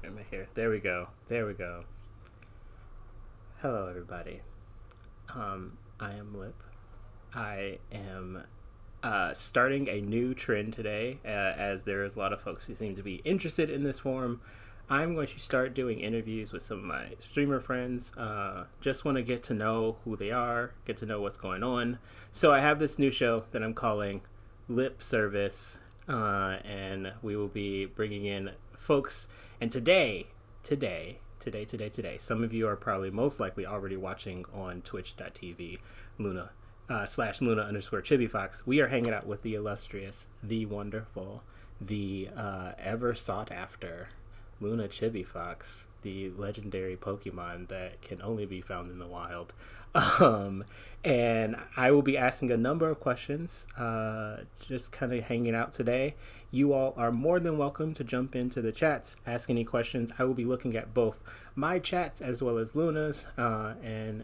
am I here? There we go. There we go. Hello, everybody. I am Lip. I am starting a new trend today, as there is a lot of folks who seem to be interested in this forum. I'm going to start doing interviews with some of my streamer friends. Just want to get to know who they are, get to know what's going on. So I have this new show that I'm calling Lip Service, and we will be bringing in folks. And today, some of you are probably most likely already watching on twitch.tv, Luna, /Luna underscore Chibifox. We are hanging out with the illustrious, the wonderful, the ever sought after Luna Chibifox, the legendary Pokemon that can only be found in the wild. And I will be asking a number of questions, just kind of hanging out today. You all are more than welcome to jump into the chats, ask any questions. I will be looking at both my chats as well as Luna's, and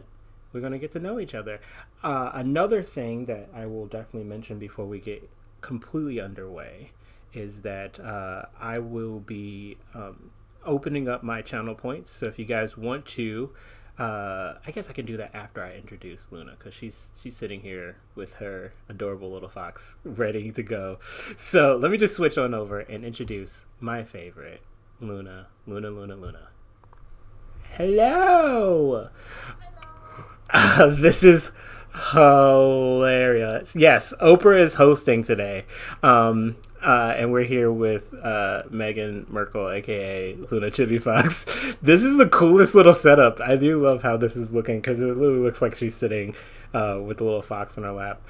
we're going to get to know each other. Another thing that I will definitely mention before we get completely underway is that I will be opening up my channel points. So if you guys want to, I guess I can do that after I introduce Luna, because she's sitting here with her adorable little fox ready to go. So let me just switch on over and introduce my favorite, Luna. Hello! This is hilarious. Yes, Oprah is hosting today. And we're here with Megan Merkel, aka Luna Chibifox. This is the coolest little setup. I do love how this is looking, because it literally looks like she's sitting with the little fox on her lap.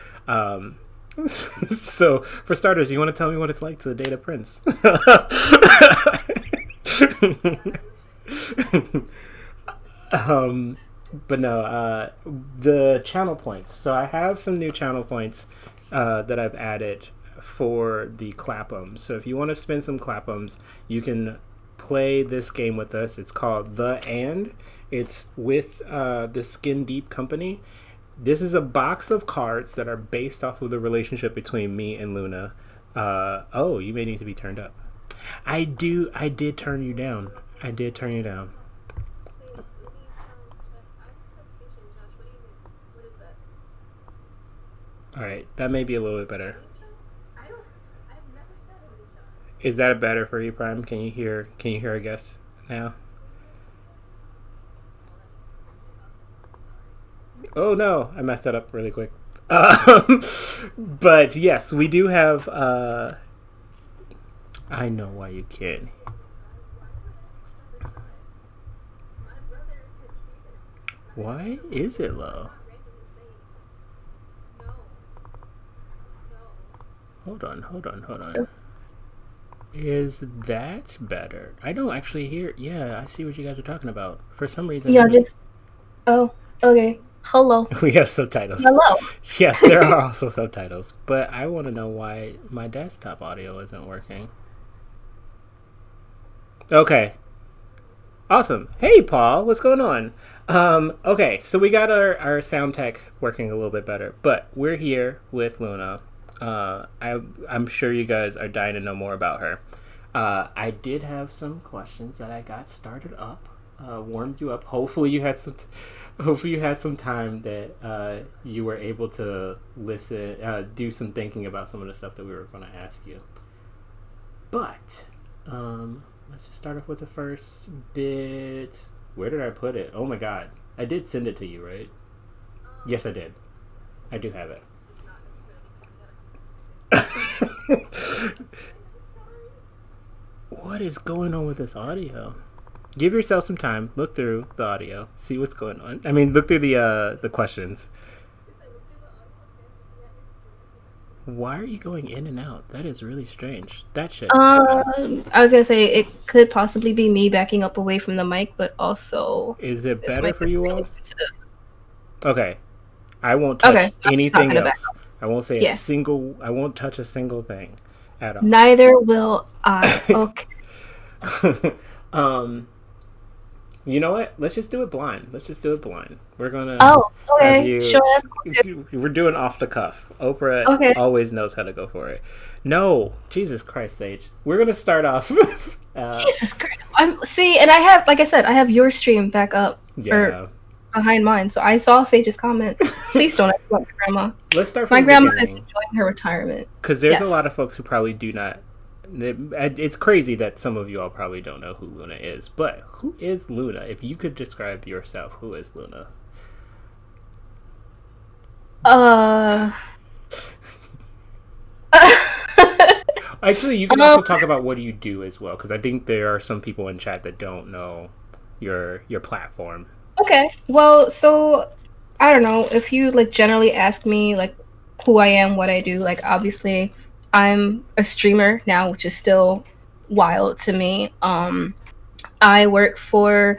So, for starters, you want to tell me what it's like to date a prince? But no, the channel points. So I have some new channel points that I've added for the Clapums. So if you want to spend some Clapums, you can play this game with us. It's called The And. It's with the Skin Deep company. This is a box of cards that are based off of the relationship between me and Luna. Oh, you may need to be turned up. I did turn you down. All right, that may be a little bit better. Is that better for you, Prime? Can you hear our guests now? Oh no, I messed that up really quick. But yes, we do have. I know why you can't. Why is it low? Hold on. Is that better? I don't actually hear. Yeah, I see what you guys are talking about. For some reason, Yeah, just. Oh, okay. Hello. we have subtitles. Hello. Yes, there are also subtitles, but I want to know why my desktop audio isn't working. Okay. Awesome. Hey, Paul, what's going on? Okay, so we got our sound tech working a little bit better, but we're here with Luna. I'm sure you guys are dying to know more about her. I did have some questions that I got started up, warmed you up. Hopefully you had some time that you were able to listen, do some thinking about some of the stuff that we were going to ask you. But let's just start off with the first bit. Where did I put it? Oh my god, I did send it to you, right? Yes, I did. I do have it. What is going on with this audio? Give yourself some time. Look through the audio. See what's going on. I mean, look through the questions. Why are you going in and out? That is really strange. That shit. I was gonna say it could possibly be me backing up away from the mic, but also is it better for you all? Okay, I won't touch anything else. I won't say a single. I won't touch a single thing at all. Neither will I. Okay. You know what? Let's just do it blind. Let's just do it blind. We're gonna Oh, have okay. you. Sure, that's cool too. We're doing off the cuff. Oprah Okay. always knows how to go for it. No, Jesus Christ, Sage. We're gonna start off. Jesus Christ. And I have, like I said, I have your stream back up Yeah. or behind mine. So I saw Sage's comment. Please don't ask about my grandma. Let's start from My the grandma is beginning. enjoying her retirement. Because there's Yes. a lot of folks who probably do not. It's crazy that some of you all probably don't know who Luna is. But who is Luna? If you could describe yourself, who is Luna? Actually, you can also talk about what you do as well, because I think there are some people in chat that don't know your platform. Okay. Well, so I don't know if you like generally ask me like who I am, what I do. Like obviously, I'm a streamer now, which is still wild to me. I work for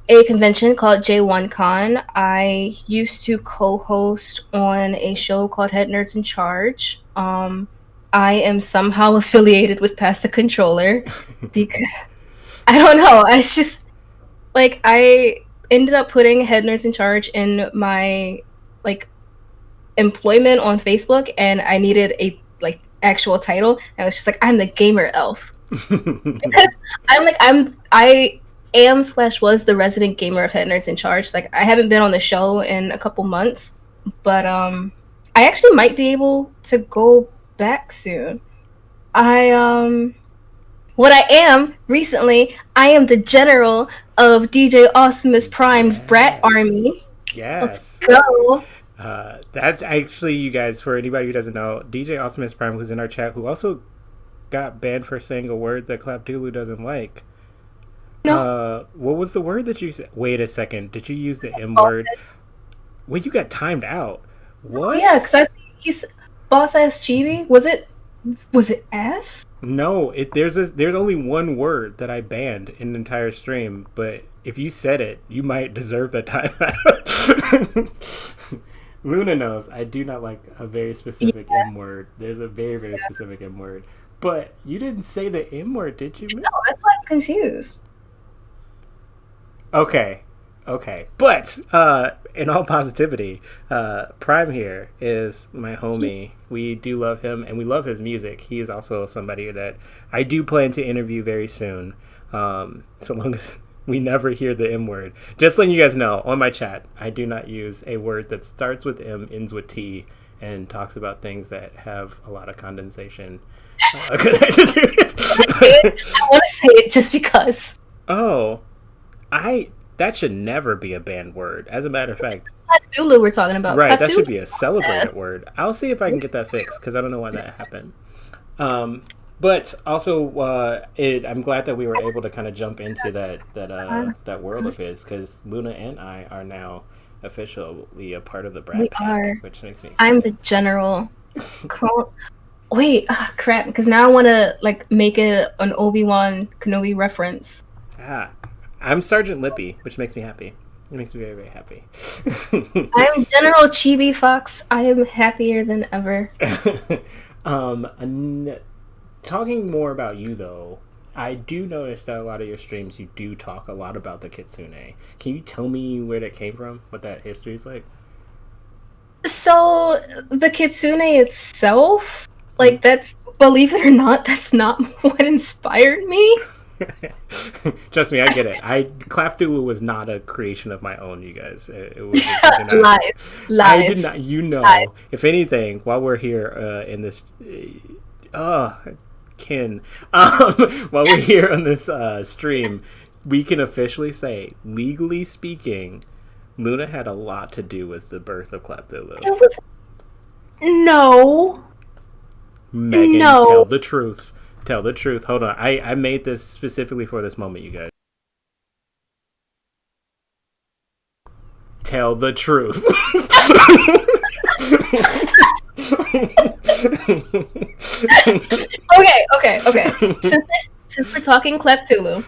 a convention called J1Con. I used to co-host on a show called Head Nerds in Charge. I am somehow affiliated with Pass the Controller because I don't know. It's just like I ended up putting Head Nerds in Charge in my like employment on Facebook, and I needed a like actual title. And I was just like, I'm the gamer elf because I am / was the resident gamer of Head Nerds in Charge. Like I haven't been on the show in a couple months, but I actually might be able to go back soon. What I am recently, I am the general of DJ Awesomeness Prime's Brat Army. Yes. Let's go. That's actually, you guys, for anybody who doesn't know, DJ Awesomeness Prime, who's in our chat, who also got banned for saying a word that Claptulu doesn't like. No. What was the word that you said? Wait a second. Did you use the M word? Wait, you got timed out. What? Yeah, because I see he's Boss Ass Chibi. Was it ass? No, there's only one word that I banned in the entire stream, but if you said it, you might deserve that timeout. Luna knows I do not like a very specific M word. There's a very, very specific M word. But you didn't say the M word, did you? No, that's why I'm confused. Okay. But in all positivity, Prime here is my homie. We do love him, and we love his music. He is also somebody that I do plan to interview very soon, so long as we never hear the M word. Just letting you guys know, on my chat, I do not use a word that starts with M, ends with T, and talks about things that have a lot of condensation connected to it. I want to say it just because. Oh, that should never be a banned word. As a matter of fact, Cthulhu we're talking about. Right, that Cthulhu should be a celebrated word. I'll see if I can get that fixed because I don't know why that happened. But also, I'm glad that we were able to kind of jump into that world of his, because Luna and I are now officially a part of the Brat Pack, which makes me excited. I'm the general. Wait, crap! Because now I want to like make an Obi-Wan Kenobi reference. I'm Sergeant Lippy, which makes me happy. It makes me very, very happy. I'm General Chibi Fox. I am happier than ever. Talking more about you, though, I do notice that a lot of your streams, you do talk a lot about the Kitsune. Can you tell me where that came from? What that history is like? So, the Kitsune itself, like, that's, believe it or not, that's not what inspired me. Trust me, I get it. Claptulu was not a creation of my own, you guys. It was Lies. I did not. Lies. If anything, while we're here in this, Ken, while we're here on this stream, we can officially say, legally speaking, Luna had a lot to do with the birth of Claptulu. It was no. Megan, no. Tell the truth. Tell the truth. Hold on. I made this specifically for this moment, you guys. Tell the truth. Okay. Since we're talking Claptulu,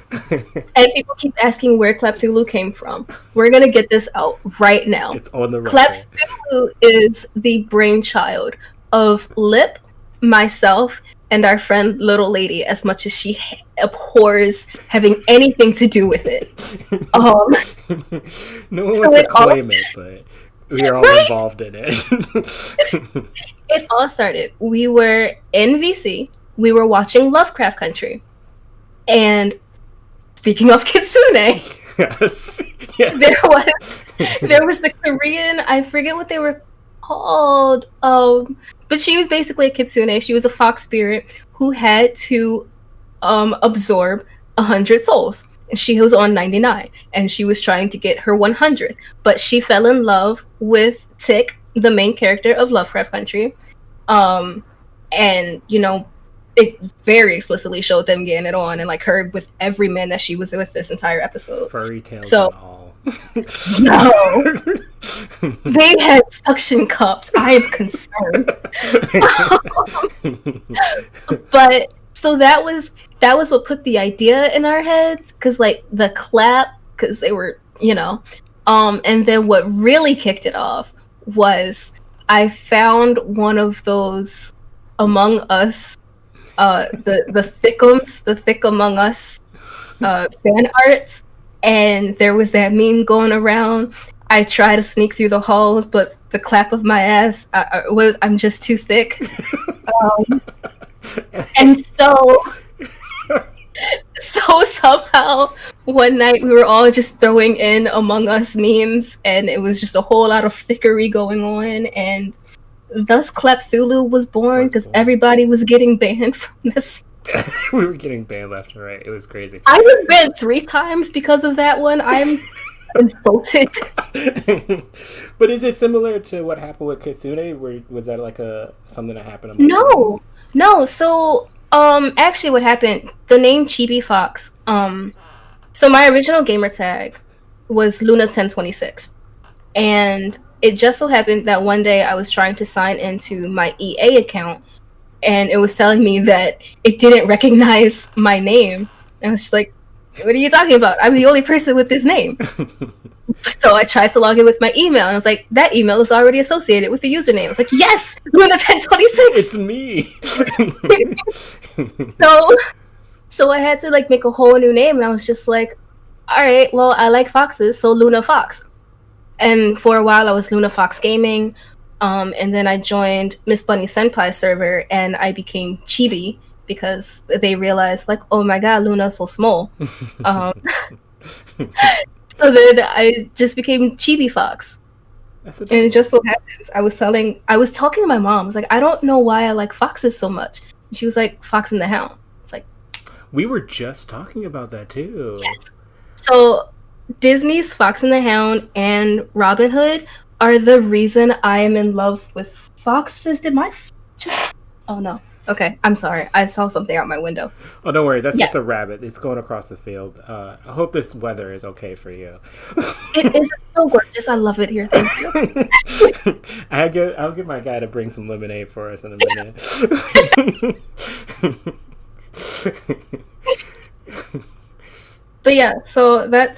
and people keep asking where Claptulu came from, we're gonna get this out right now. It's on the record. Claptulu is the brainchild of Lip, myself, and our friend Little Lady, as much as she abhors having anything to do with it. No one So wants to it all claim it, but we are all right. involved in it. It all started. We were in VC. We were watching Lovecraft Country, and speaking of Kitsune, Yes. Yeah. there was the Korean. I forget what they were called. But she was basically a Kitsune. She was a fox spirit who had to absorb 100 souls. And she was on 99, and she was trying to get her 100th. But she fell in love with Tick, the main character of Lovecraft Country. And it very explicitly showed them getting it on, and like her with every man that she was with this entire episode. Furry tails So and all. no, they had suction cups. I am concerned. But so that was what put the idea in our heads, because like the clap, because they were and then what really kicked it off was I found one of those Among Us, the thickums, the thick Among Us fan arts, and there was that meme going around. I try to sneak through the halls, but the clap of my ass was I'm just too thick. And so somehow one night we were all just throwing in Among Us memes, and it was just a whole lot of thickery going on, and thus Cthulhu was born, because everybody was getting banned from this. We were getting banned left and right. It was crazy. I was banned 3 times because of that one. I'm insulted. But is it similar to what happened with Kitsune? Was that like something that happened? No. So actually, what happened? The name Chibi Fox. So my original gamer tag was Luna1026, and it just so happened that one day I was trying to sign into my EA account, and it was telling me that it didn't recognize my name. And I was just like, what are you talking about? I'm the only person with this name. So I tried to log in with my email, and I was like, that email is already associated with the username. I was like, yes, Luna1026! It's me! So I had to like make a whole new name, and I was just like, alright, well, I like foxes, so Luna Fox. And for a while I was Luna Fox Gaming, and then I joined Miss Bunny Senpai server, and I became Chibi, because they realized like, oh my god, Luna's so small. So then I just became Chibi Fox. And it just so happens I was talking to my mom. I was like, I don't know why I like foxes so much. And she was like, Fox and the Hound. It's like, we were just talking about that too. Yes. So Disney's Fox and the Hound and Robin Hood are the reason I am in love with foxes. Oh no. Okay, I'm sorry. I saw something out my window. Oh, don't worry. That's just a rabbit. It's going across the field. I hope this weather is okay for you. It is so gorgeous. I love it here. Thank you. I'll get my guy to bring some lemonade for us in a minute. But yeah, so that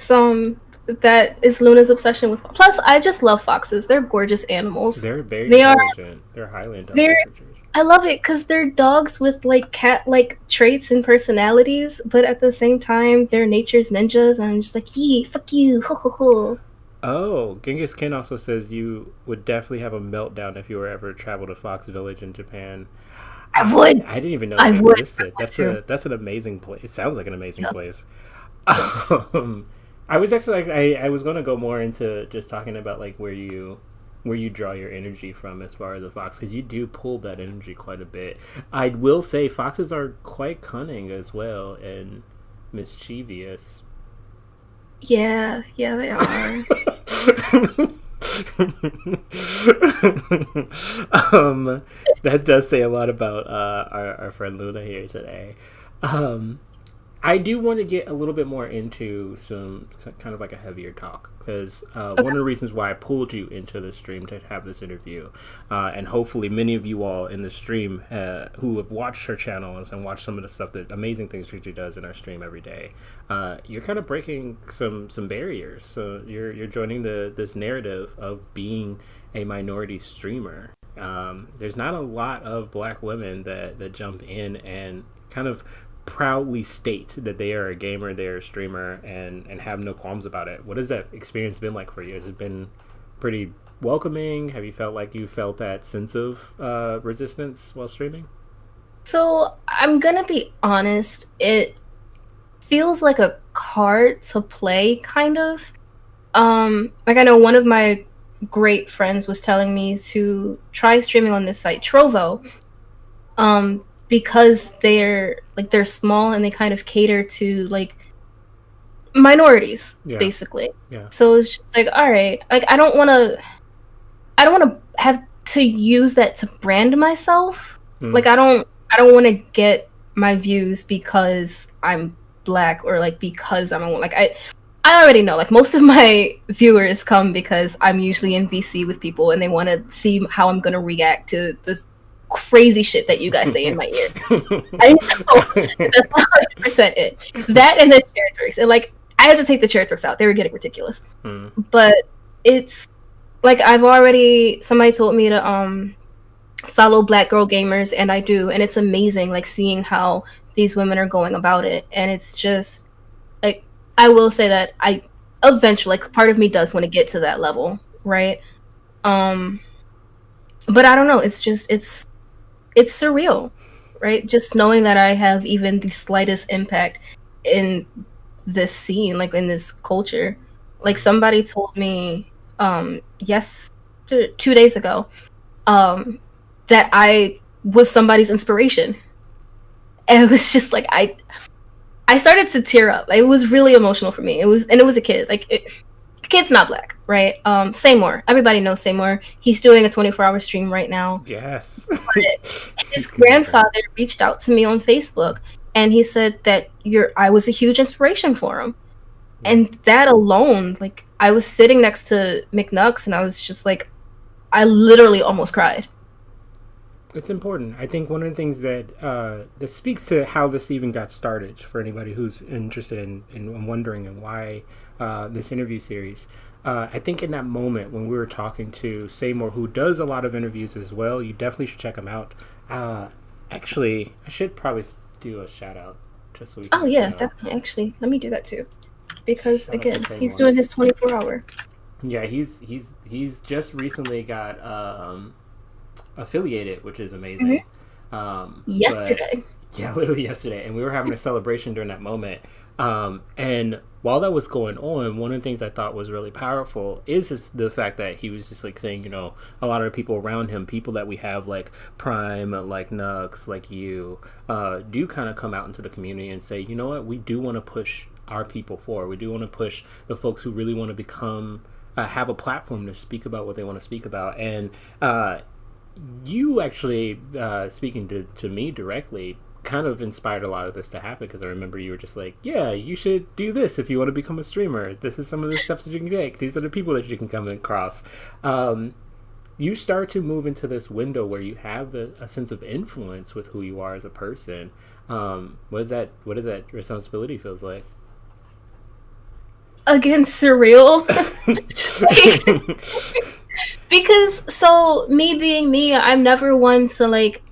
is Luna's obsession with. Plus, I just love foxes. They're gorgeous animals. They're very intelligent. They're highly intelligent creatures. I love it because they're dogs with like cat-like traits and personalities, but at the same time, they're nature's ninjas, and I'm just like, yee, fuck you, ho ho ho. Oh, Genghis Khan also says you would definitely have a meltdown if you were ever travel to Fox Village in Japan. I would. I didn't even know it existed. That's an amazing place. It sounds like an amazing place. Yes. I was actually I was going to go more into just talking about like where you draw your energy from as far as the fox, because you do pull that energy quite a bit. I will say foxes are quite cunning as well and mischievous. Yeah, they are. That does say a lot about our friend Luna here today. I do want to get a little bit more into some kind of like a heavier talk, because one of the reasons why I pulled you into the stream to have this interview, and hopefully many of you all in the stream who have watched her channels and watched some of the stuff, that amazing things she does in our stream every day, you're kind of breaking some barriers. So you're joining this narrative of being a minority streamer. There's not a lot of black women that jump in and kind of proudly state that they are a gamer, they are a streamer, and have no qualms about it. What has that experience been like for you? Has it been pretty welcoming? Have you felt like you felt that sense of resistance while streaming? So I'm gonna be honest, it feels like a card to play, kind of. Like I know one of my great friends was telling me to try streaming on this site, Trovo, because they're small and they kind of cater to like minorities, Yeah, basically. yeah. So it's just like, all right, like I don't want to have to use that to brand myself. Mm. Like I don't want to get my views because I'm black or like because I'm a woman. Like I already know like most of my viewers come because I'm usually in VC with people and they want to see how I'm going to react to this crazy shit that you guys say in my ear. I know that's 100% it. That and the chair tricks. And like I had to take the chair tricks out. They were getting ridiculous. Mm. But it's like somebody told me to follow Black Girl Gamers, and I do, and it's amazing like seeing how these women are going about it. And it's just like I will say that I eventually, like, part of me does want to get to that level, right? um but I don't know, it's surreal, right? Just knowing that I have even the slightest impact in this scene, like in this culture. Like somebody told me yes 2 days ago um that I was somebody's inspiration. And it was just like I started to tear up. Like, it was really emotional for me. It was a kid. Like kid's not black, right? Seymour. Everybody knows Seymour. He's doing a 24-hour stream right now. Yes. But his grandfather reached out to me on Facebook and he said that I was a huge inspiration for him. And that alone, like I was sitting next to McNux and I was just like I literally almost cried. It's important. I think one of the things that speaks to how this even got started for anybody who's interested in wondering and why this interview series. I think in that moment when we were talking to Seymour, who does a lot of interviews as well, you definitely should check him out. Actually, I should probably do a shout out just so we can, Oh yeah, definitely. Actually, let me do that too, because again, he's doing his 24-hour. Yeah, he's just recently got affiliated, which is amazing. Yesterday. Yeah, literally yesterday, and we were having a celebration during that moment. And while that was going on, one of the things I thought was really powerful is just the fact that he was just like saying, a lot of the people around him, people that we have like Prime, like Nux, like you, do kind of come out into the community and say, you know what, we do want to push our people forward. We do want to push the folks who really want to become, have a platform to speak about what they want to speak about. And you actually, speaking to me directly, kind of inspired a lot of this to happen, because I remember you were just like, yeah, you should do this if you want to become a streamer. This is some of the steps that you can take. These are the people that you can come across. You start to move into this window where you have a sense of influence with who you are as a person. What is that responsibility feels like? Again, surreal. Because so me being me, I'm never one to like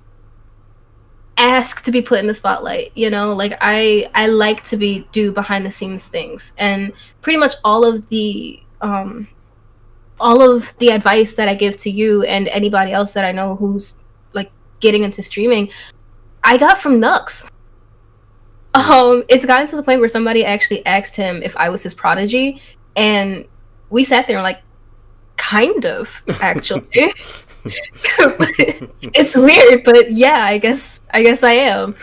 ask to be put in the spotlight, like I like to do behind the scenes things. And pretty much all of the advice that I give to you and anybody else that I know who's like getting into streaming, I got from Nux. It's gotten to the point where somebody actually asked him if I was his prodigy, and we sat there and like, kind of, actually. It's weird, but yeah, I guess I am.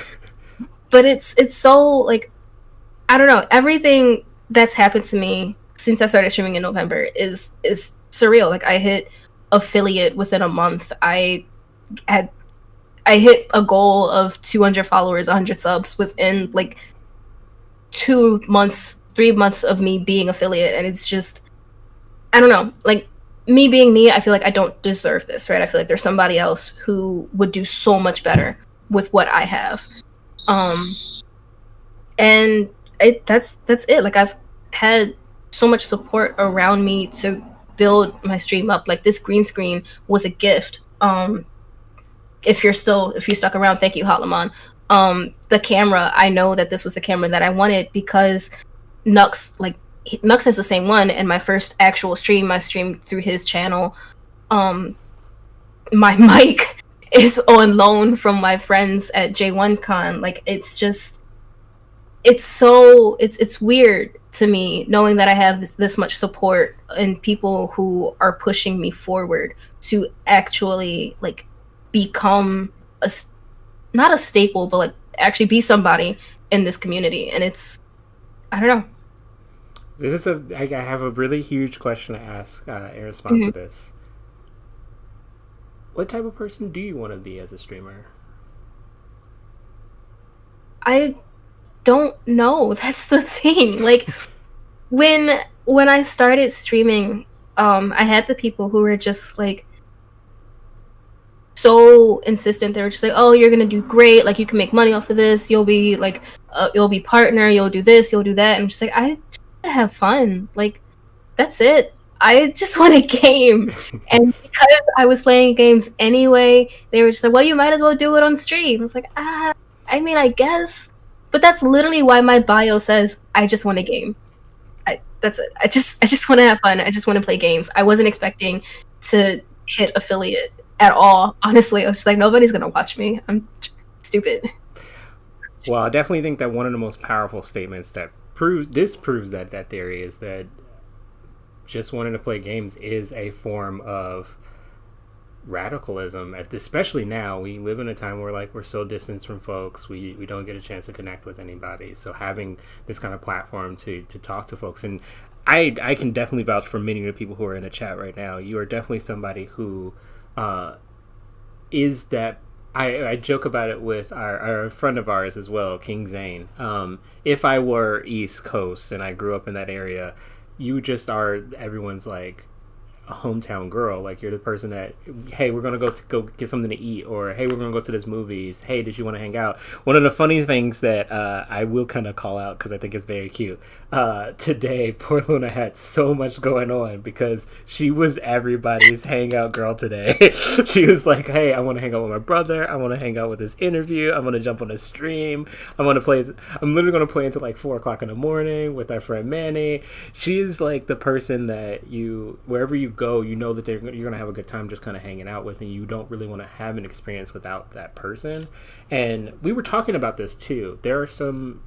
But it's so like, I don't know, everything that's happened to me since I started streaming in November is surreal. Like, I hit affiliate within a month. I hit a goal of 200 followers, 100 subs within like 2 months, 3 months of me being affiliate. And it's just, I don't know, like, me being me, I feel like I don't deserve this, right? I feel like there's somebody else who would do so much better with what I have. And that's it. Like, I've had so much support around me to build my stream up. Like, this green screen was a gift. If you stuck around, thank you, Hotlamon. The camera, I know that this was the camera that I wanted because Nux, like, Nux has the same one, and my first actual stream, I streamed through his channel. My mic is on loan from my friends at J1Con. Like, it's just, it's weird to me knowing that I have this much support and people who are pushing me forward to actually like become a, not a staple, but like actually be somebody in this community. And it's, I don't know. I have a really huge question to ask in response to this. What type of person do you want to be as a streamer? I don't know. That's the thing. Like, when I started streaming, I had the people who were just like so insistent. They were just like, "Oh, you're gonna do great. Like, you can make money off of this. You'll be like, you'll be partner. You'll do this. You'll do that." And I'm just like, I just want to have fun. Like, that's it. I just want a game. And because I was playing games anyway, they were just like, "Well, you might as well do it on stream." I was like, I mean, I guess. But that's literally why my bio says, "I just want a game." That's it. I just want to have fun. I just want to play games. I wasn't expecting to hit affiliate at all. Honestly, I was just like, nobody's gonna watch me. I'm stupid. Well, I definitely think that one of the most powerful statements that proves that theory is that just wanting to play games is a form of radicalism. Especially now, we live in a time where like we're so distanced from folks, we don't get a chance to connect with anybody. So having this kind of platform to talk to folks, and I can definitely vouch for many of the people who are in the chat right now. You are definitely somebody who is that. I joke about it with our friend of ours as well, King Zane. If I were East Coast and I grew up in that area, you just are everyone's like a hometown girl. Like, you're the person that, hey, we're gonna go get something to eat, or hey, we're gonna go to this movies. Hey, did you want to hang out? One of the funny things that I will kind of call out because I think it's very cute. Today, poor Luna had so much going on because she was everybody's hangout girl today. She was like, hey, I want to hang out with my brother. I want to hang out with this interview. I want to jump on a stream. I'm literally gonna play until like 4 o'clock in the morning with our friend Manny. She is like the person that wherever you go, you know that you're going to have a good time just kind of hanging out with, and you don't really want to have an experience without that person. And we were talking about this too. There are some,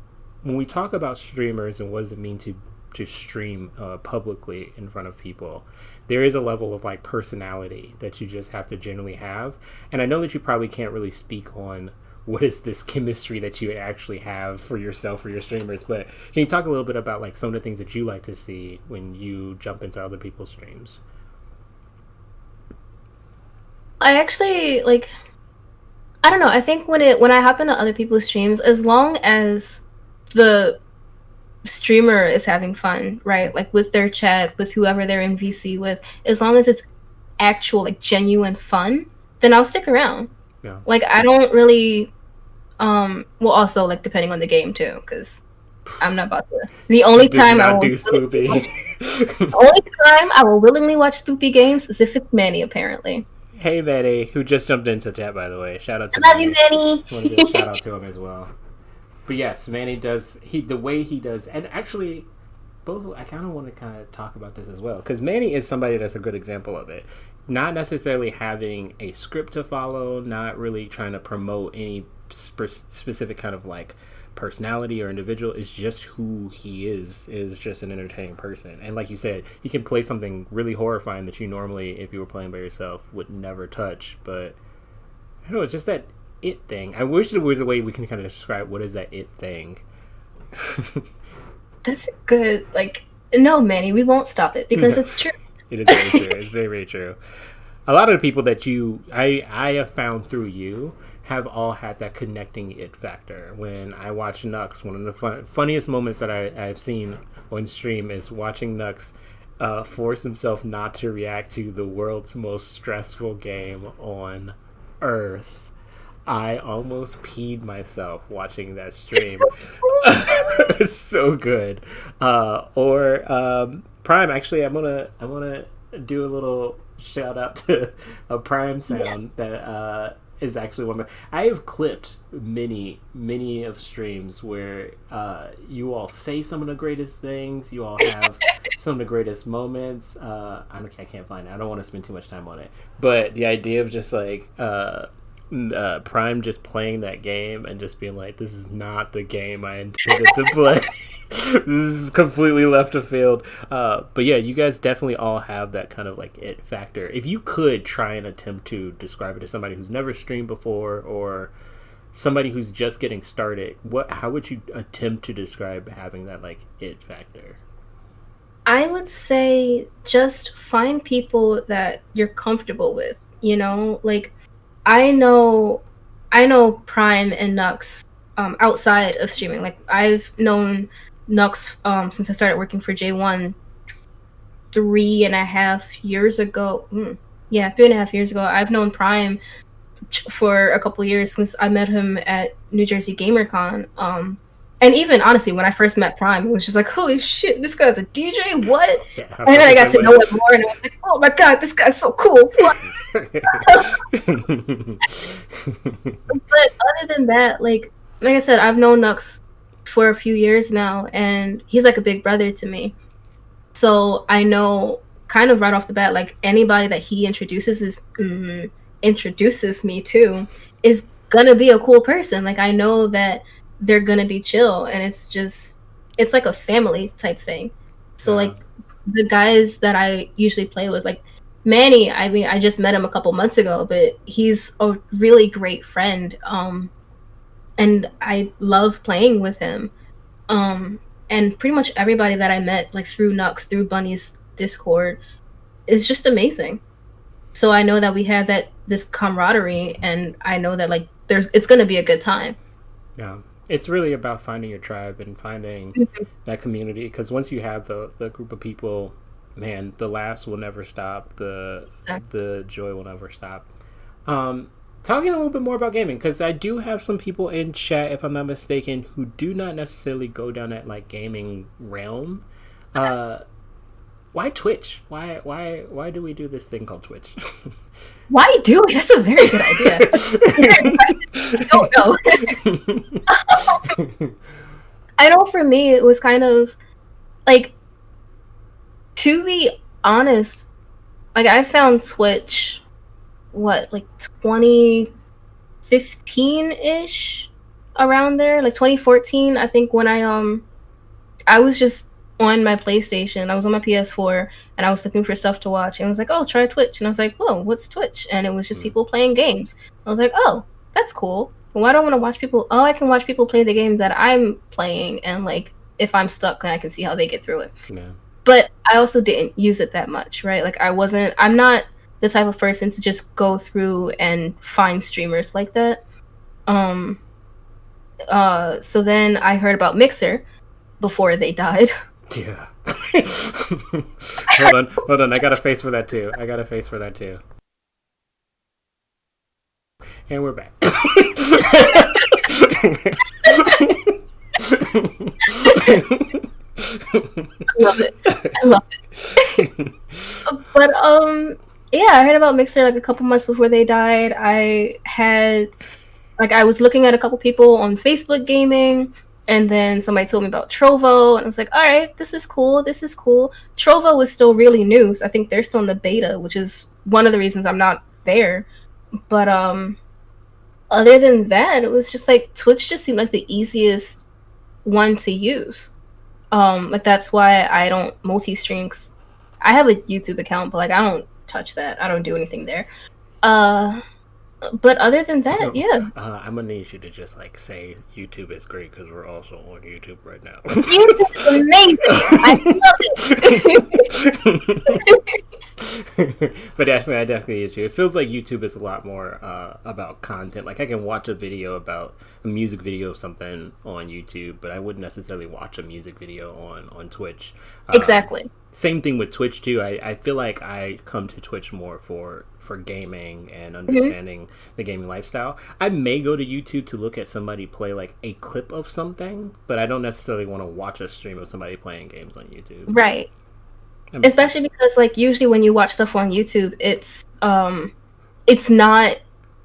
when we talk about streamers and what does it mean to stream publicly in front of people, there is a level of like personality that you just have to generally have. And I know that you probably can't really speak on what is this chemistry that you actually have for yourself or your streamers, but can you talk a little bit about like some of the things that you like to see when you jump into other people's streams? I actually like, I don't know. I think when I hop into other people's streams, as long as the streamer is having fun, right? Like with their chat, with whoever they're in VC with, as long as it's actual like genuine fun, then I'll stick around. Yeah. Like, I don't really well, also like depending on the game too, because I'm not about to. The only time I will do Spoopy. The only time I will willingly watch Spoopy games is if it's Manny, apparently. Hey Manny, who just jumped into chat, by the way. Shout out to Manny. I love you, Manny. I want to give a shout out to him as well. But yes, Manny does the way he does, and actually, both I kind of want to kind of talk about this as well, because Manny is somebody that's a good example of it. Not necessarily having a script to follow, not really trying to promote any specific kind of like personality or individual. Is just who he is just an entertaining person. And like you said, he can play something really horrifying that you normally, if you were playing by yourself, would never touch. But I don't know, it's just that it thing. I wish there was a way we can kind of describe what is that it thing. That's a good, like, no, Manny, we won't stop it because it's true. It is very true. It's very, very true. A lot of the people that I have found through you have all had that connecting it factor. When I watch Nux, one of the funniest moments that I've seen on stream is watching Nux force himself not to react to the world's most stressful game on Earth. I almost peed myself watching that stream. It's so good. Or Prime, actually, I'm gonna do a little shout out to a Prime sound that is actually one of my, I have clipped many of streams where you all say some of the greatest things, you all have some of the greatest moments. I can't find it. I don't want to spend too much time on it, but the idea of just like Prime just playing that game and just being like, this is not the game I intended to play. This is completely left of field. But yeah, you guys definitely all have that kind of like it factor. If you could try and attempt to describe it to somebody who's never streamed before or somebody who's just getting started, how would you attempt to describe having that like it factor? I would say just find people that you're comfortable with, you know? Like I know Prime and Nux outside of streaming. Like I've known Nux since I started working for J1 3.5 years ago. Yeah, 3.5 years ago. I've known Prime for a couple years since I met him at New Jersey GamerCon. And even honestly, when I first met Prime, it was just like, holy shit, this guy's a DJ? What? Yeah, and then I got to know him more, and I was like, oh my god, this guy's so cool. What? But other than that, like I said, I've known Nux for a few years now, and he's like a big brother to me. So I know kind of right off the bat, like anybody that he introduces me to is gonna be a cool person. Like I know that they're gonna be chill, and it's like a family type thing. So like the guys that I usually play with, like Manny, I mean, I just met him a couple months ago, but he's a really great friend. And I love playing with him. And pretty much everybody that I met, like through Nux, through Bunny's Discord, is just amazing. So I know that we have this camaraderie, and I know that like it's gonna be a good time. Yeah. It's really about finding your tribe and finding that community, because once you have the group of people, man, the laughs will never stop. The joy will never stop. Talking a little bit more about gaming, because I do have some people in chat, if I'm not mistaken, who do not necessarily go down that like gaming realm. Why Twitch? Why do we do this thing called Twitch? Why do we? That's a very good idea. I don't know. I know for me, it was kind of like, to be honest, like I found Twitch, like 2015-ish, around there, like 2014, I think, when I was just on my PlayStation. I was on my PS4 and I was looking for stuff to watch, and I was like, oh, try Twitch. And I was like, whoa, what's Twitch? And it was just people playing games. I was like, oh, that's cool. Why do I want to watch people? Oh, I can watch people play the game that I'm playing, and like if I'm stuck, then I can see how they get through it. Yeah. But I also didn't use it that much, right? Like I'm not the type of person to just go through and find streamers like that. So then I heard about Mixer before they died. Yeah. Hold on. I got a face for that too. And we're back. I love it. But yeah, I heard about Mixer like a couple months before they died. I was looking at a couple people on Facebook gaming, and then somebody told me about Trovo, and I was like, all right, this is cool. Trovo was still really new, so I think they're still in the beta, which is one of the reasons I'm not there. But other than that, it was just like Twitch just seemed like the easiest one to use. Like that's why I don't multi-stream. I have a YouTube account, but like I don't touch that. I don't do anything there. But other than that, yeah. I'm gonna need you to just like say YouTube is great, because we're also on YouTube right now. YouTube is amazing. I love it. But I definitely use you. It feels like YouTube is a lot more about content. Like I can watch a video about a music video of something on YouTube, but I wouldn't necessarily watch a music video on Twitch. Exactly. Same thing with Twitch too. I feel like I come to Twitch more for gaming and understanding the gaming lifestyle. I may go to YouTube to look at somebody play like a clip of something, but I don't necessarily want to watch a stream of somebody playing games on YouTube. Right. Especially because like usually when you watch stuff on YouTube, it's not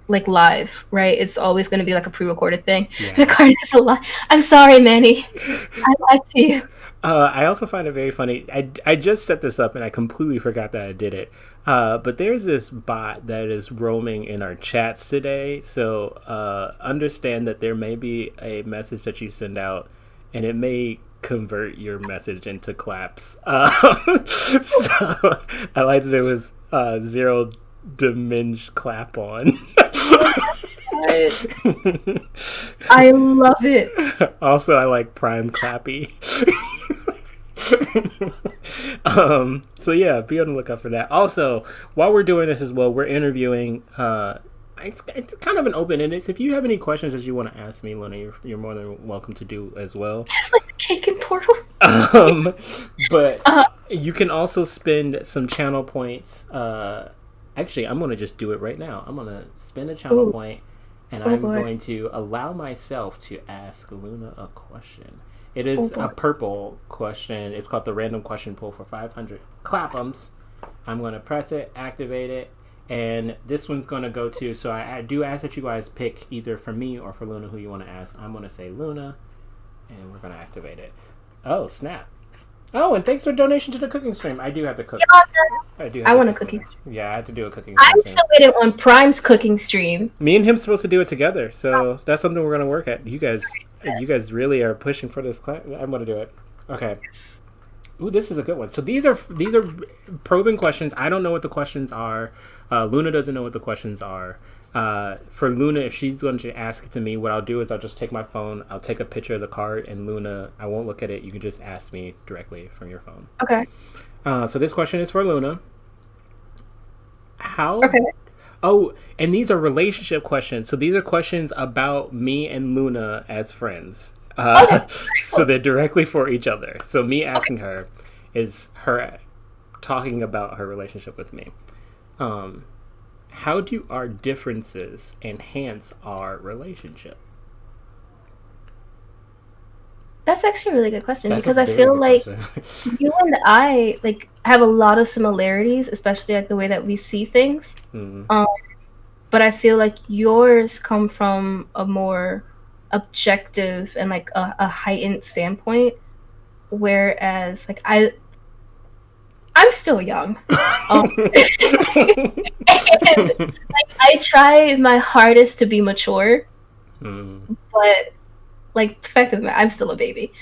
like live, right? It's always going to be like a pre-recorded thing. Yeah. The card is a lie. I'm sorry, Manny. I lied to you. I also find it very funny. I just set this up and I completely forgot that I did it. But there's this bot that is roaming in our chats today. So understand that there may be a message that you send out and it may convert your message into claps. So I like that there was zero diminish clap on. I love it. Also, I like prime clappy. So yeah, be on the lookout for that. Also, while we're doing this as well, we're interviewing it's kind of an open-ended. So if you have any questions that you want to ask me, Luna, you're more than welcome to do as well. Just like the cake and portal. But you can also spend some channel points. Actually, I'm going to just do it right now. I'm going to spend a channel point, and I'm going to allow myself to ask Luna a question. It is a purple question. It's called the random question pool for 500 clapums. I'm going to press it, activate it, and this one's going to go to, so I do ask that you guys pick either for me or for Luna who you want to ask. I'm going to say Luna, and we're going to activate it. Oh, snap. Oh, and thanks for donation to the cooking stream. I do have to cook. I want a cooking stream. Yeah, I have to do a cooking stream. I'm still waiting on Prime's cooking stream. Me and him's supposed to do it together, so that's something we're going to work at. You guys really are pushing for this class. I'm going to do it. Okay. Ooh, this is a good one. So these are probing questions. I don't know what the questions are. Luna doesn't know what the questions are. For Luna, if she's going to ask it to me, what I'll do is I'll just take my phone, I'll take a picture of the card, and Luna, I won't look at it. You can just ask me directly from your phone. Okay. So this question is for Luna. Okay. Oh, and these are relationship questions. So these are questions about me and Luna as friends. So they're directly for each other. So me asking her is her talking about her relationship with me. How do our differences enhance our relationship? That's actually a really good question because I feel like you and I like have a lot of similarities, especially like the way that we see things. Mm-hmm. But I feel like yours come from a more objective and like a heightened standpoint, whereas like I'm still young. And, like, I try my hardest to be mature, but like the fact of I'm still a baby.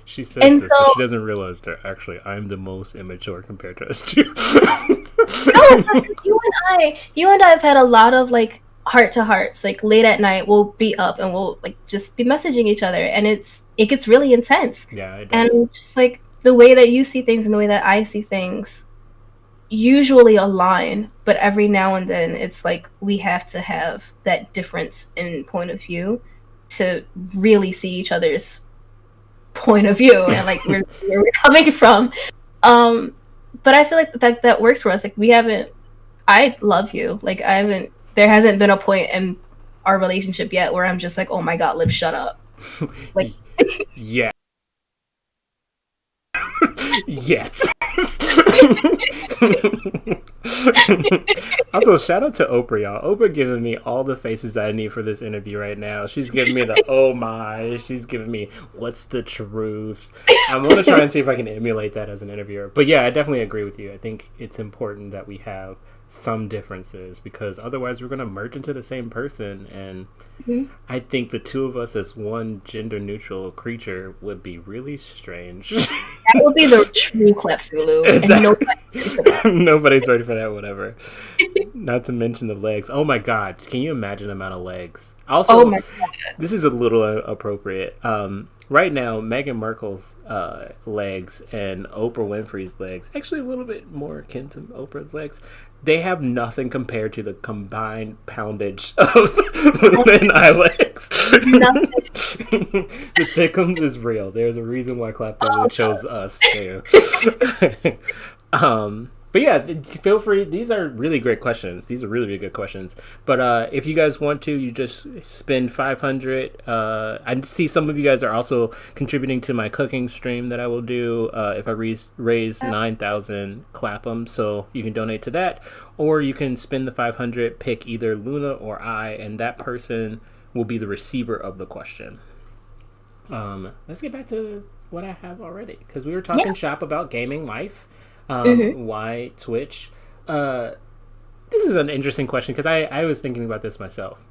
She says this, but she doesn't realize that actually I'm the most immature compared to us two. No, you and I have had a lot of like heart to hearts. Like late at night, we'll be up and we'll like just be messaging each other, and it gets really intense. Yeah, it does. And just like the way that you see things and the way that I see things usually align, but every now and then it's like we have to have that difference in point of view to really see each other's point of view and like where we're coming from. But I feel like that works for us. Like I love you. Like there hasn't been a point in our relationship yet where I'm just like, oh my god, Liv, shut up. Like yeah. Yet. Also, shout out to Oprah, y'all. Oprah giving me all the faces that I need for this interview right now. She's giving me the oh my. She's giving me what's the truth. I'm going to try and see if I can emulate that as an interviewer. But yeah, I definitely agree with you. I think it's important that we have some differences because otherwise we're going to merge into the same person, and I think the two of us as one gender neutral creature would be really strange. That would be the true Cthulhu. Exactly. And nobody's ready for that, whatever. Not to mention the legs. Oh my god, can you imagine the amount of legs? Also, oh my god. This is a little appropriate. Right now, Meghan Markle's legs and Oprah Winfrey's legs, actually a little bit more akin to Oprah's legs, they have nothing compared to the combined poundage of Luna and I legs. The thickums is real. There's a reason why Clapton chose us too. But yeah, feel free. These are really great questions. These are really, really good questions. But if you guys want to, you just spend 500. I see some of you guys are also contributing to my cooking stream that I will do if I raise 9,000 Clapham. So you can donate to that, or you can spend the 500, pick either Luna or I, and that person will be the receiver of the question. Let's get back to what I have already, because we were talking shop about gaming life. Why Twitch? This is an interesting question because I was thinking about this myself.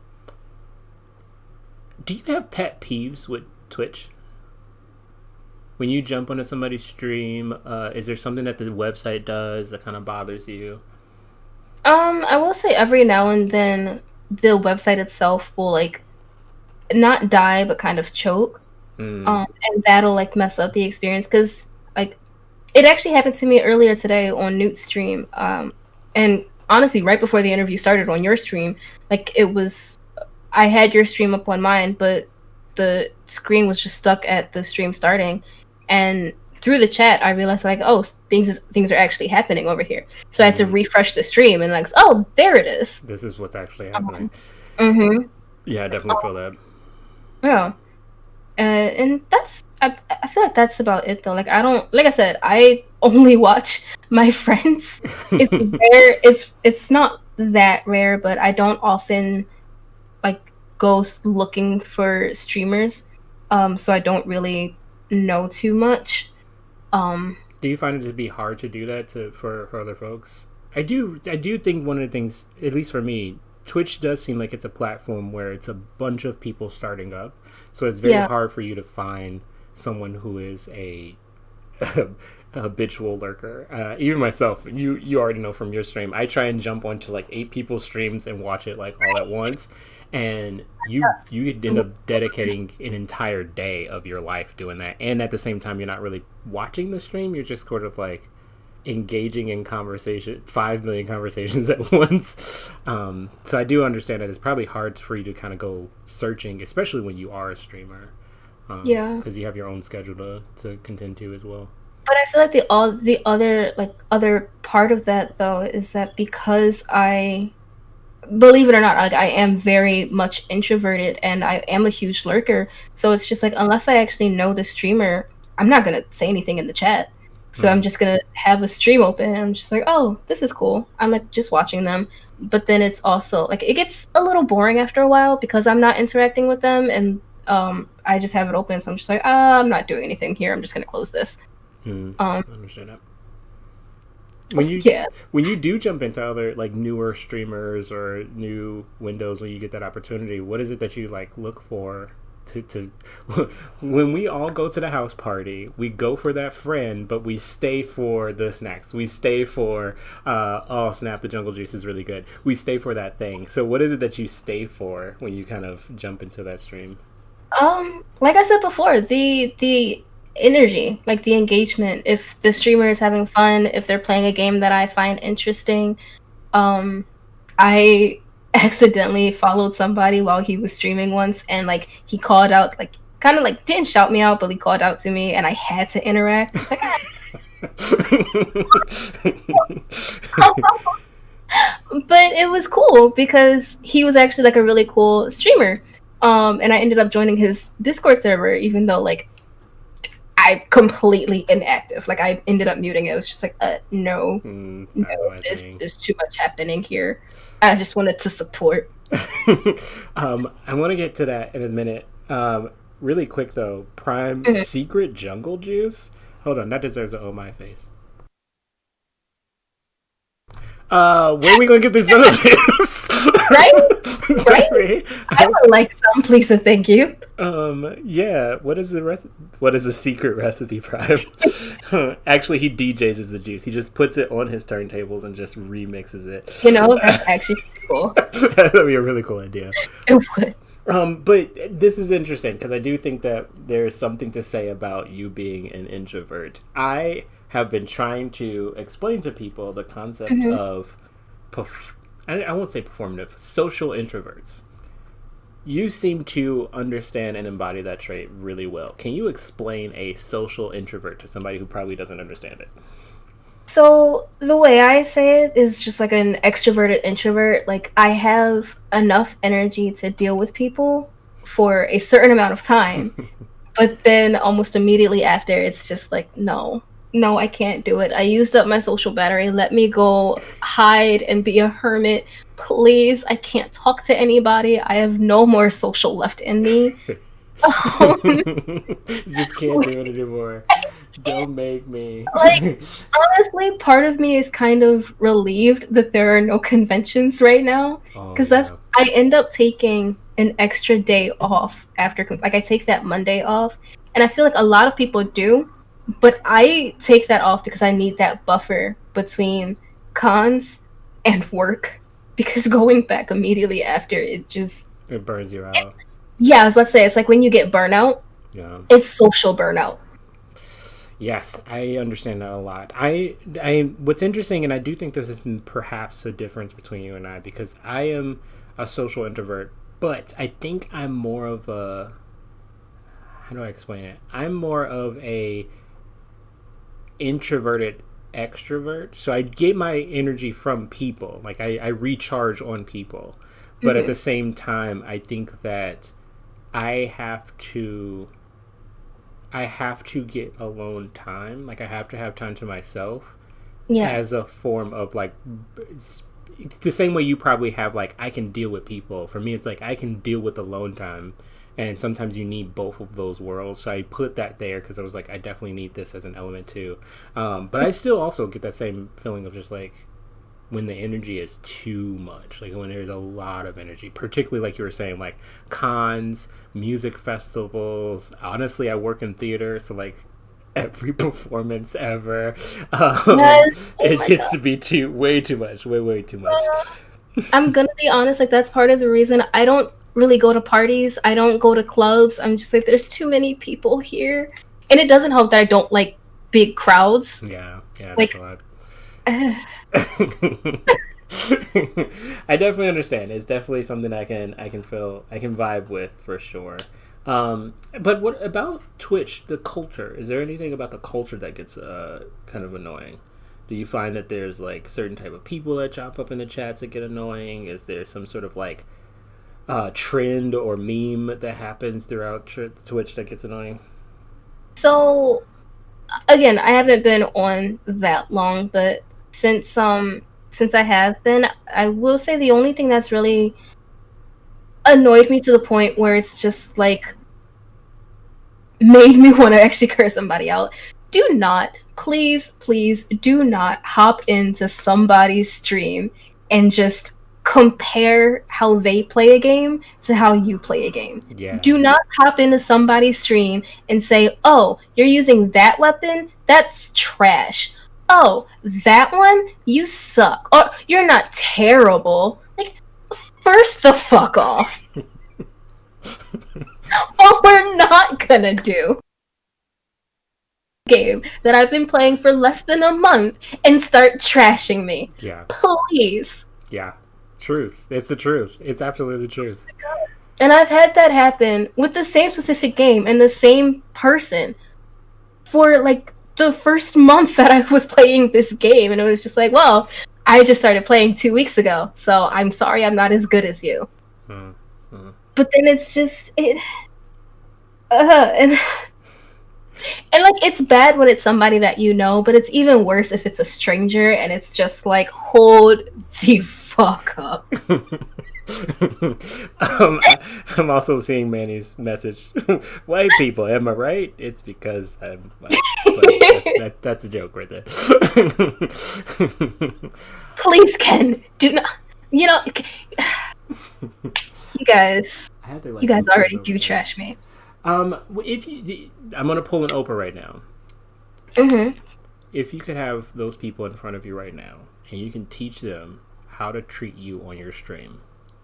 Do you have pet peeves with Twitch? When you jump onto somebody's stream, is there something that the website does that kind of bothers you? I will say every now and then the website itself will like not die but kind of choke. And that'll like mess up the experience because like it actually happened to me earlier today on Newt's stream. And honestly, right before the interview started on your stream, like I had your stream up on mine, but the screen was just stuck at the stream starting. And through the chat, I realized like, oh, things are actually happening over here. So I had to refresh the stream and like, oh, there it is. This is what's actually happening. Yeah, I definitely feel that. Yeah. And I feel like that's about it though. Like like I said, I only watch my friends. It's rare. It's not that rare, but I don't often like go looking for streamers. So I don't really know too much. Do you find it to be hard to do that for other folks? I do think one of the things, at least for me, Twitch does seem like it's a platform where it's a bunch of people starting up. So it's very hard for you to find someone who is a habitual lurker. Even myself, you already know from your stream, I try and jump onto like 8 people's streams and watch it like all at once. And you end up dedicating an entire day of your life doing that. And at the same time, you're not really watching the stream. You're just sort of like engaging in 5 million conversations at once. So I do understand that it's probably hard for you to kind of go searching, especially when you are a streamer. Because you have your own schedule to contend to as well. But I feel like the other part of that though is that because I, believe it or not, like I am very much introverted and I am a huge lurker. So it's just like unless I actually know the streamer, I'm not gonna say anything in the chat. So I'm just gonna have a stream open and I'm just like, oh, this is cool. I'm like just watching them. But then it's also like it gets a little boring after a while because I'm not interacting with them and I just have it open. So I'm just like, I'm not doing anything here. I'm just gonna close this. I understand that. When you do jump into other like newer streamers or new windows, when you get that opportunity, what is it that you like look for? To when we all go to the house party, we go for that friend, but we stay for the snacks. We stay for oh snap, the jungle juice is really good. We stay for that thing. So what is it that you stay for when you kind of jump into that stream? Like I said before, the energy, like the engagement. If the streamer is having fun, if they're playing a game that I find interesting, I accidentally followed somebody while he was streaming once and like he called out, like kind of like didn't shout me out, but he called out to me and I had to interact. It's like but it was cool because he was actually like a really cool streamer. And I ended up joining his Discord server even though like I'm completely inactive. Like I ended up muting it. It was just like, no, there's too much happening here. I just wanted to support. I want to get to that in a minute. Really quick though, Prime secret jungle juice. Hold on, that deserves an oh my face. Where are we going to get this jungle juice? Right? I would like some, please and thank you. Yeah. What is the secret recipe, Prime? Actually, he DJs the juice. He just puts it on his turntables and just remixes it. You know, that's actually cool. That'd be a really cool idea. It would. But this is interesting because I do think that there's something to say about you being an introvert. I have been trying to explain to people the concept of I won't say performative, social introverts. You seem to understand and embody that trait really well. Can you explain a social introvert to somebody who probably doesn't understand it? So the way I say it is just like an extroverted introvert. Like I have enough energy to deal with people for a certain amount of time, but then almost immediately after, it's just like no, no, I can't do it. I used up my social battery. Let me go hide and be a hermit, please. I can't talk to anybody. I have no more social left in me. Just can't do it anymore. Don't make me. Like, honestly, part of me is kind of relieved that there are no conventions right now, Oh because that's yeah. I end up taking an extra day off after, like, I take that Monday off, and I feel like a lot of people do, but I take that off because I need that buffer between cons and work, because going back immediately after, it just It burns you it's, out. yeah, I was about to say, it's like when you get burnout, Yeah. it's social burnout. Yes, I understand that a lot. What's interesting, and I do think this is perhaps a difference between you and I, because I am a social introvert, but I think I'm more of a, how do I explain it? I'm more of a introverted extrovert. So I get my energy from people. Like I recharge on people. But at Hmm. the same time, I think that I have to I have to get alone time. Like I have to have time to myself Yeah. as a form of like it's the same way you probably have like I can deal with people. For me it's like I can deal with alone time, and sometimes you need both of those worlds. So I put that there because I was like I definitely need this as an element too. But I still also get that same feeling of just like when the energy is too much, like when there's a lot of energy, particularly like you were saying, like cons, music festivals. Honestly, I work in theater, so like every performance ever, Yes. Oh it my gets god. to be way too much, way too much. I'm gonna be honest, like that's part of the reason I don't really go to parties. I don't go to clubs. I'm just like, there's too many people here. And it doesn't help that I don't like big crowds. Yeah, that's a Like, lot. I definitely understand. It's definitely something I can feel I can vibe with for sure. But what about Twitch? The culture. Is there anything about the culture that gets kind of annoying? Do you find that there's like certain type of people that chop up in the chats that get annoying? Is there some sort of like trend or meme that happens throughout Twitch that gets annoying? so again, I haven't been on that long, but since um since I have been, I will say the only thing that's really annoyed me to the point where it's just like made me want to actually curse somebody out. Do not, please do not hop into somebody's stream and just compare how they play a game to how you play a game. Yeah, Do not hop into somebody's stream and say, oh, you're using that weapon? That's trash. Oh, that one? You suck. Or you're not terrible. Like, first the fuck off. What we're not gonna do game that I've been playing for less than a month and start trashing me. yeah, Please. yeah. Truth. It's the truth. It's absolutely the truth. And I've had that happen with the same specific game and the same person for like the first month that I was playing this game. And it was just like, well, I just started playing 2 weeks ago. So I'm sorry I'm not as good as you. Hmm. Hmm. But then it's just, and and like it's bad when it's somebody that you know, but it's even worse if it's a stranger and it's just like hold the fuck up. I'm also seeing Manny's message. White people, am I right? It's because I'm white. But that's a joke right there. Please, Ken, do not. You know, you guys, I have to you like guys move things already over do here. trash me. If you, I'm gonna pull an Oprah right now. Mm-hmm. If you could have those people in front of you right now, and you can teach them how to treat you on your stream,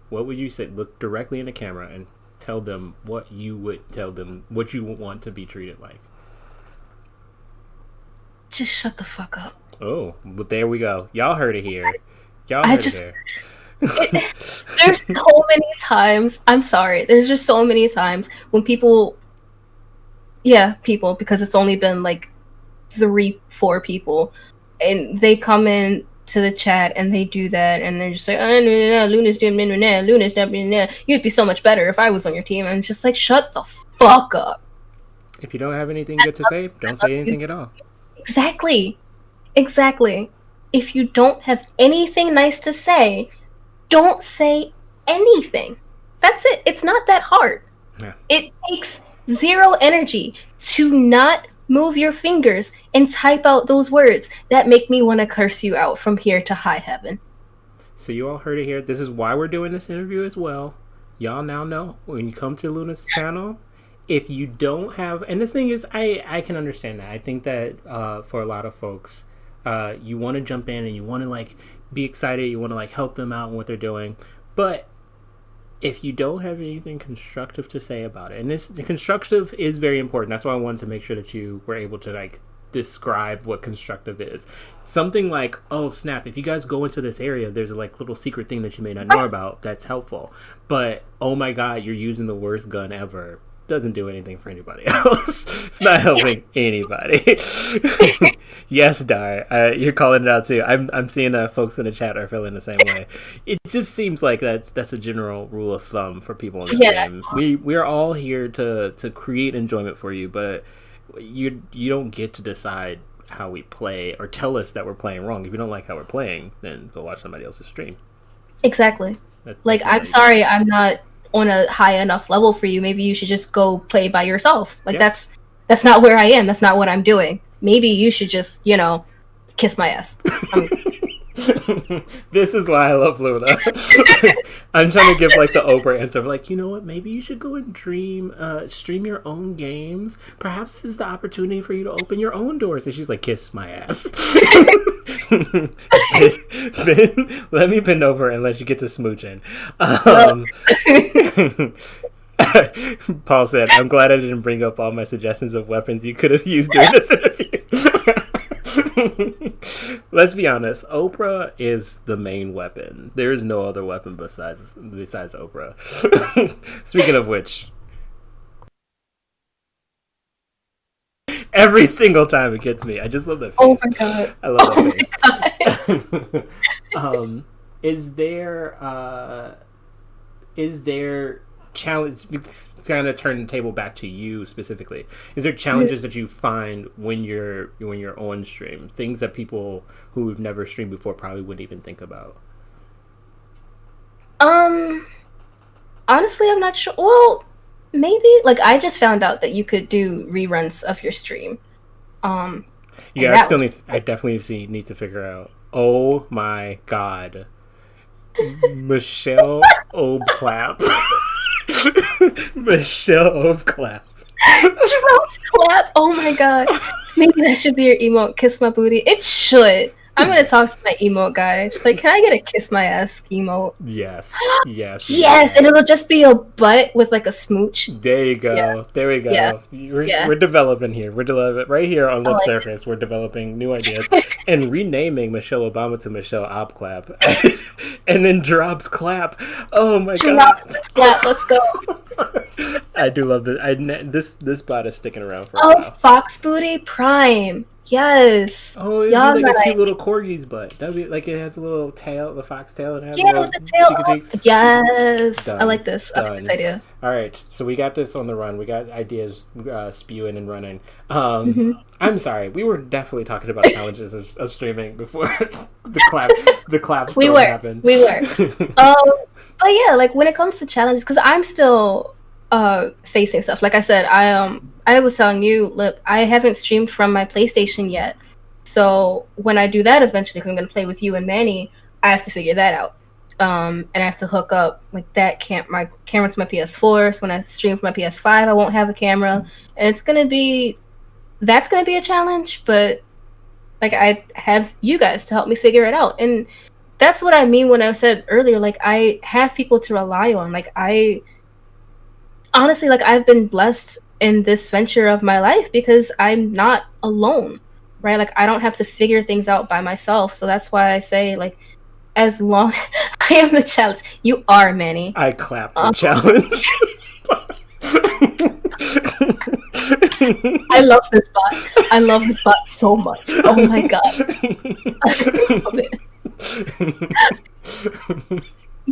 what would you say? Look directly in the camera and tell them what you would tell them, what you would want to be treated like. Just shut the fuck up. Oh, but there we go. Y'all heard it here. Y'all I heard it just there. there's so many times. I'm sorry. There's just so many times when people, yeah, people, because it's only been like 3, 4 people and they come in to the chat and they do that and they're just like, oh, no, Luna's doing Luna's not. You'd be so much better if I was on your team. And I'm just like, shut the fuck up. If you don't have anything good to say, don't say anything at all. Exactly. If you don't have anything nice to say, don't say anything. That's it. It's not that hard. Yeah. It takes zero energy to not move your fingers and type out those words that make me want to curse you out from here to high heaven. So you all heard it here. This is why we're doing this interview as well. Y'all now know when you come to Luna's channel, if you don't have, and this thing is, I can understand that. I think that for a lot of folks, you want to jump in and you want to like be excited. You want to like help them out in what they're doing, but if you don't have anything constructive to say about it, and this constructive is very important. That's why I wanted to make sure that you were able to like describe what constructive is. Something like, oh snap, if you guys go into this area, there's a like little secret thing that you may not know about that's helpful. But oh my god, you're using the worst gun ever. Doesn't do anything for anybody else. It's not helping anybody. Yes, Dar, you're calling it out too. I'm seeing folks in the chat are feeling the same way. It just seems like that's a general rule of thumb for people in this game. We're all here to create enjoyment for you, but you don't get to decide how we play or tell us that we're playing wrong. If you don't like how we're playing, then go watch somebody else's stream. Exactly. Like, I'm sorry, I'm not on a high enough level for you. Maybe you should just go play by yourself. Like, that's not where I am. That's not what I'm doing. Maybe you should just, kiss my ass. This is why I love Luna. I'm trying to give like the Oprah answer of like, you know what, maybe you should go and stream your own games. Perhaps this is the opportunity for you to open your own doors. And she's like, kiss my ass. Then let me bend over and let you get to smooching. Paul said, I'm glad I didn't bring up all my suggestions of weapons you could have used during this interview. Let's be honest, Oprah is the main weapon. There is no other weapon besides Oprah. Speaking of which, every single time it gets me. I just love that face. Oh my god. I love that face. Is there challenge, kind of turn the table back to you specifically, is there challenges that you find when you're on stream, things that people who've never streamed before probably wouldn't even think about? Honestly, I'm not sure. Well, maybe like I just found out that you could do reruns of your stream. Yeah, I definitely need to figure out. Oh my god, Michelle Obclap. Michelle Obclap. Drops clap. Oh my god. Maybe that should be your emote. Kiss my booty. It should. I'm gonna talk to my emote guy. Just like, can I get a kiss my ass emote? Yes. Yes, and it'll just be a butt with like a smooch. There you go. Yeah. There we go. Yeah. We're developing here. We're developing right here on Lip Surface. We're developing new ideas and renaming Michelle Obama to Michelle Obclap, and then drops clap. Oh my god. Clap. Let's go. I do love this. This bot is sticking around for a while. Fox Booty Prime. Yes. Oh, it'd be like a cute little corgi's butt. That'd be like, it has a little tail, the fox tail. And it has the tail. Yes. Done. I like this. I like this idea. All right. So we got this on the run. We got ideas spewing and running. I'm sorry. We were definitely talking about challenges of streaming before the clap story happened. We were. But yeah, like when it comes to challenges, because I'm still facing stuff. Like I said, I was telling you, Lip, I haven't streamed from my PlayStation yet. So when I do that eventually, because I'm going to play with you and Manny, I have to figure that out. And I have to hook up like my camera to my PS4. So when I stream from my PS5, I won't have a camera, and that's going to be a challenge. But like I have you guys to help me figure it out, and that's what I mean when I said earlier. Like I have people to rely on. Like honestly, like I've been blessed in this venture of my life because I'm not alone, right? Like I don't have to figure things out by myself. So that's why I say, like, as long I am the challenge, you are, Manny. I clap the challenge. I love this bot. I love this bot so much. Oh my god. I love it.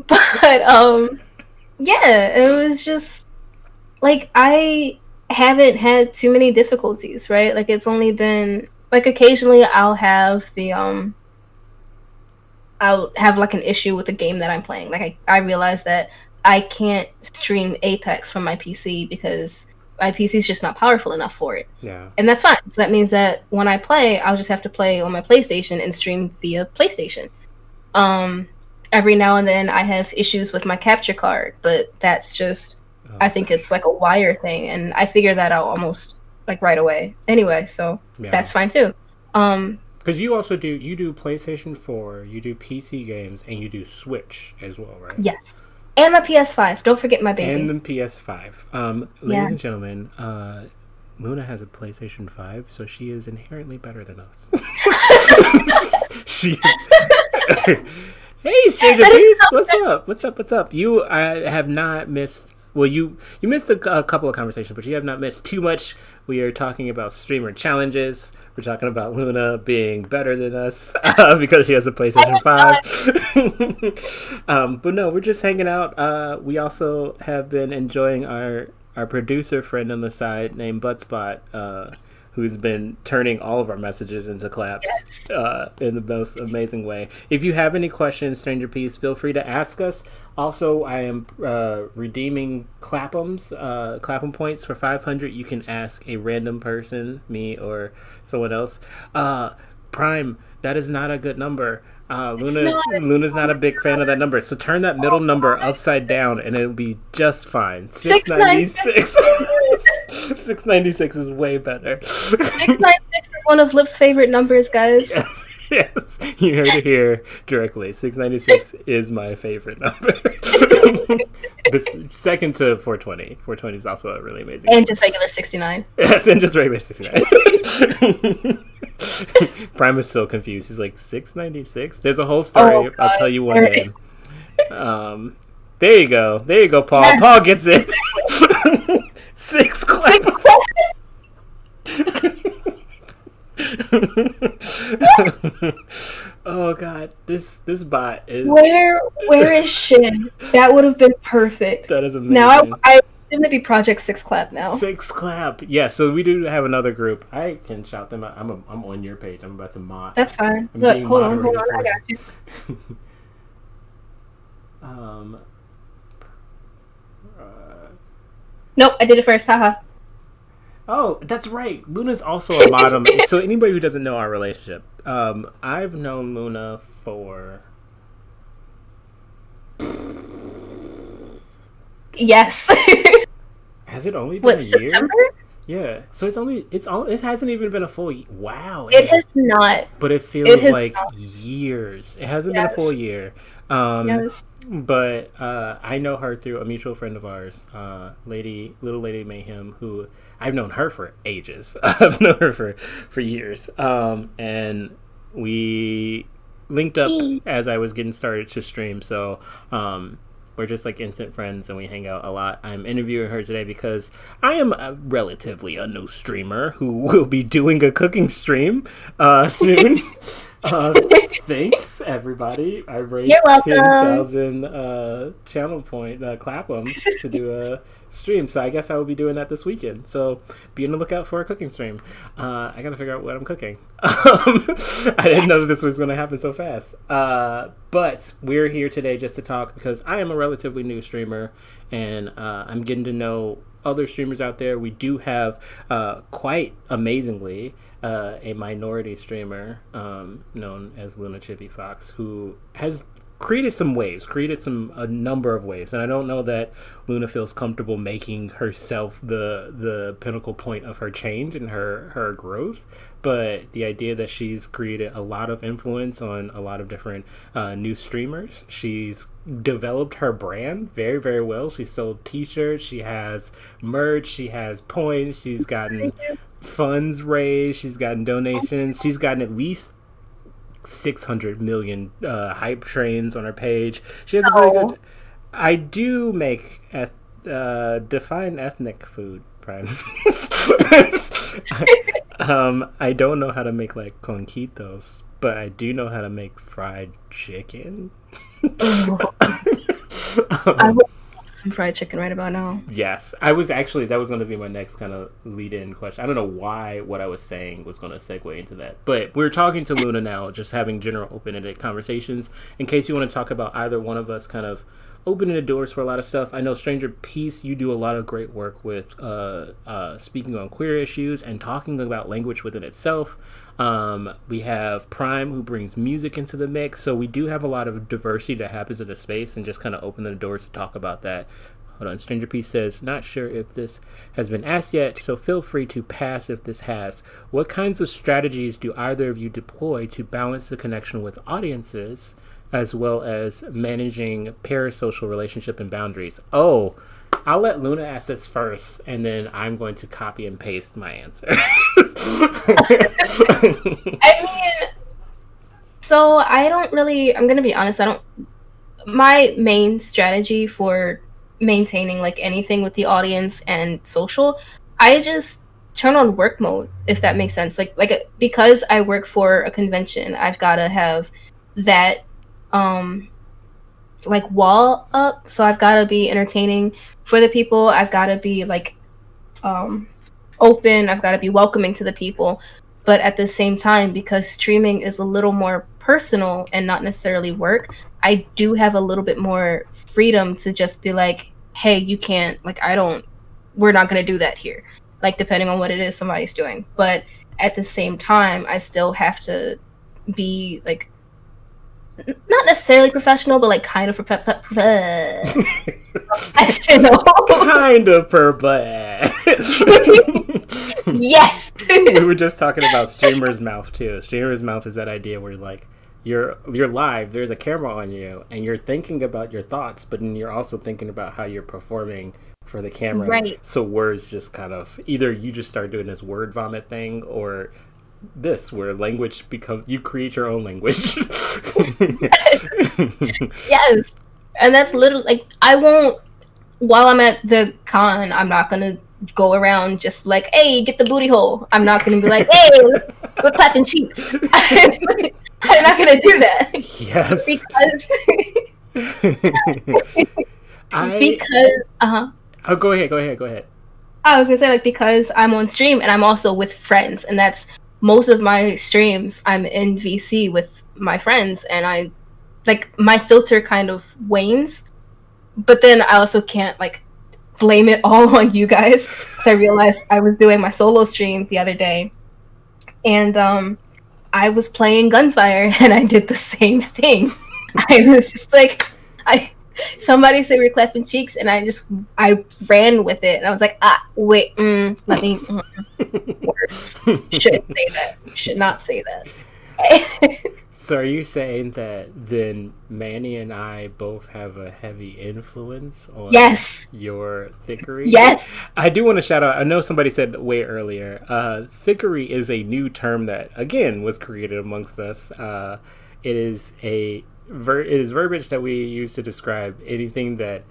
But yeah, it was just like I haven't had too many difficulties, right? Like it's only been like occasionally I'll have like an issue with the game that I'm playing. Like I realize that I can't stream Apex from my PC because my PC is just not powerful enough for it. Yeah. And that's fine. So that means that when I play, I'll just have to play on my PlayStation and stream via PlayStation. Every now and then I have issues with my capture card, but that's just I think it's like a wire thing, and I figure that out almost like right away. Anyway, so that's fine too. Because you also do PlayStation 4, you do PC games, and you do Switch as well, right? Yes. And my PS5. Don't forget my baby. And the PS5. Ladies and gentlemen, Luna has a PlayStation 5, so she is inherently better than us. She. Hey, Stranger Peace, what's up? You have not missed. Well, you missed a couple of conversations, but you have not missed too much. We are talking about streamer challenges. We're talking about Luna being better than us because she has a PlayStation 5. But no, we're just hanging out. We also have been enjoying our producer friend on the side named Buttspot, who's been turning all of our messages into claps in the most amazing way. If you have any questions, Stranger Peace, feel free to ask us. Also, I am redeeming clapham points for 500. You can ask a random person, me or someone else. Prime, that is not a good number. Luna's not a big fan of that number. So turn that middle number upside down and it'll be just fine. 696. 696 is way better. 696 is one of Lip's favorite numbers, guys. Yes, you heard it here directly. 696 is my favorite number. Second to 420. 420 is also a really amazing And just regular 69. Yes, and just regular 69. Prime is so confused. He's like, 696? There's a whole story. I'll tell you one day. There you go, Paul. Yes. Paul gets it. 6 clap. Oh god, this bot is. Where is Shin? That would have been perfect. That is amazing. Now I seem to be Project 6 Clap now. 6 Clap. Yeah, so we do have another group. I can shout them out. I'm on your page. I'm about to mod. That's fine. Look, hold on. I got you. Nope, I did it first. Haha. Oh, that's right. Luna's also a bottom. So anybody who doesn't know our relationship, I've known Luna for. Yes. Has it only been a year? September? Yeah. So it hasn't even been a full year. Wow. It has not. But it feels like years. It hasn't been a full year. Yes. But I know her through a mutual friend of ours, Little Lady Mayhem, who I've known her for ages. I've known her for years. And we linked up as I was getting started to stream. So we're just like instant friends and we hang out a lot. I'm interviewing her today because I am relatively a new streamer who will be doing a cooking stream soon. Thanks, everybody. I raised 10,000 channel point claphams to do a stream, so I guess I will be doing that this weekend. So be on the lookout for a cooking stream. I gotta figure out what I'm cooking. I didn't know that this was going to happen so fast. But we're here today just to talk because I am a relatively new streamer, and I'm getting to know other streamers out there. We do have quite amazingly a minority streamer known as Luna Chippy Fox, who has created a number of waves, and I don't know that Luna feels comfortable making herself the pinnacle point of her change and her growth, but the idea that she's created a lot of influence on a lot of different new streamers. She's developed her brand very, very well. She sold t-shirts, she has merch, she has points, she's gotten funds raised, she's gotten donations, she's gotten at least 600 million hype trains on her page. She has a very good. I do make define ethnic food, Prime. I don't know how to make like conquitos, but I do know how to make fried chicken. Oh, I um, would love some fried chicken right about now. yes, I was actually that was going to be my next kind of lead-in question. I don't know why what I was saying was going to segue into that, but we're talking to Luna now, just having general open-ended conversations. In case you want to talk about either one of us, kind of opening the doors for a lot of stuff. I know Stranger Peace, you do a lot of great work with speaking on queer issues and talking about language within itself. We have Prime, who brings music into the mix, so we do have a lot of diversity that happens in the space, and just kind of open the doors to talk about that. Hold on, Stranger Peace says, not sure if this has been asked yet, so feel free to pass if this has. What kinds of strategies do either of you deploy to balance the connection with audiences as well as managing parasocial relationship and boundaries? Oh, I'll let Luna ask this first, and then I'm going to copy and paste my answer. I mean, so I don't really, I'm going to be honest, my main strategy for maintaining like anything with the audience and social, I just turn on work mode, if that makes sense. Because I work for a convention, I've got to have that um like wall up, so I've got to be entertaining for the people. I've got to be like um open, I've got to be welcoming to the people, but at the same time, because streaming is a little more personal and not necessarily work, I do have a little bit more freedom to just be like, hey, you can't, like, I don't, we're not going to do that here, like, depending on what it is somebody's doing. But at the same time, I still have to be like, not necessarily professional, but like kind of professional. Kind of per butt. Yes. We were just talking about streamer's mouth too. Streamer's mouth is that idea where like you're live, there's a camera on you, and you're thinking about your thoughts, but then you're also thinking about how you're performing for the camera. Right. So words just kind of either you just start doing this word vomit thing, or this where language becomes, you create your own language. Yes. And that's literally like, I won't, while I'm at the con, I'm not gonna go around just like, hey, get the booty hole. I'm not gonna be like, hey, we're clapping cheeks. I'm not gonna do that. Yes. Because Oh, go ahead. I was gonna say, like, because I'm on stream and I'm also with friends, and that's most of my streams. I'm in VC with my friends, and I like my filter kind of wanes, but then I also can't like blame it all on you guys, because I realized I was doing my solo stream the other day, and I was playing Gunfire, and I did the same thing. I was just like, somebody said we're clapping cheeks, and I ran with it, and I was like, wait, let me words. Shouldn't say that. Should not say that. So are you saying that then Manny and I both have a heavy influence on Yes. your thickery? Yes. I do want to shout out, I know somebody said way earlier, thickery is a new term that, again, was created amongst us. It is verbiage that we use to describe anything that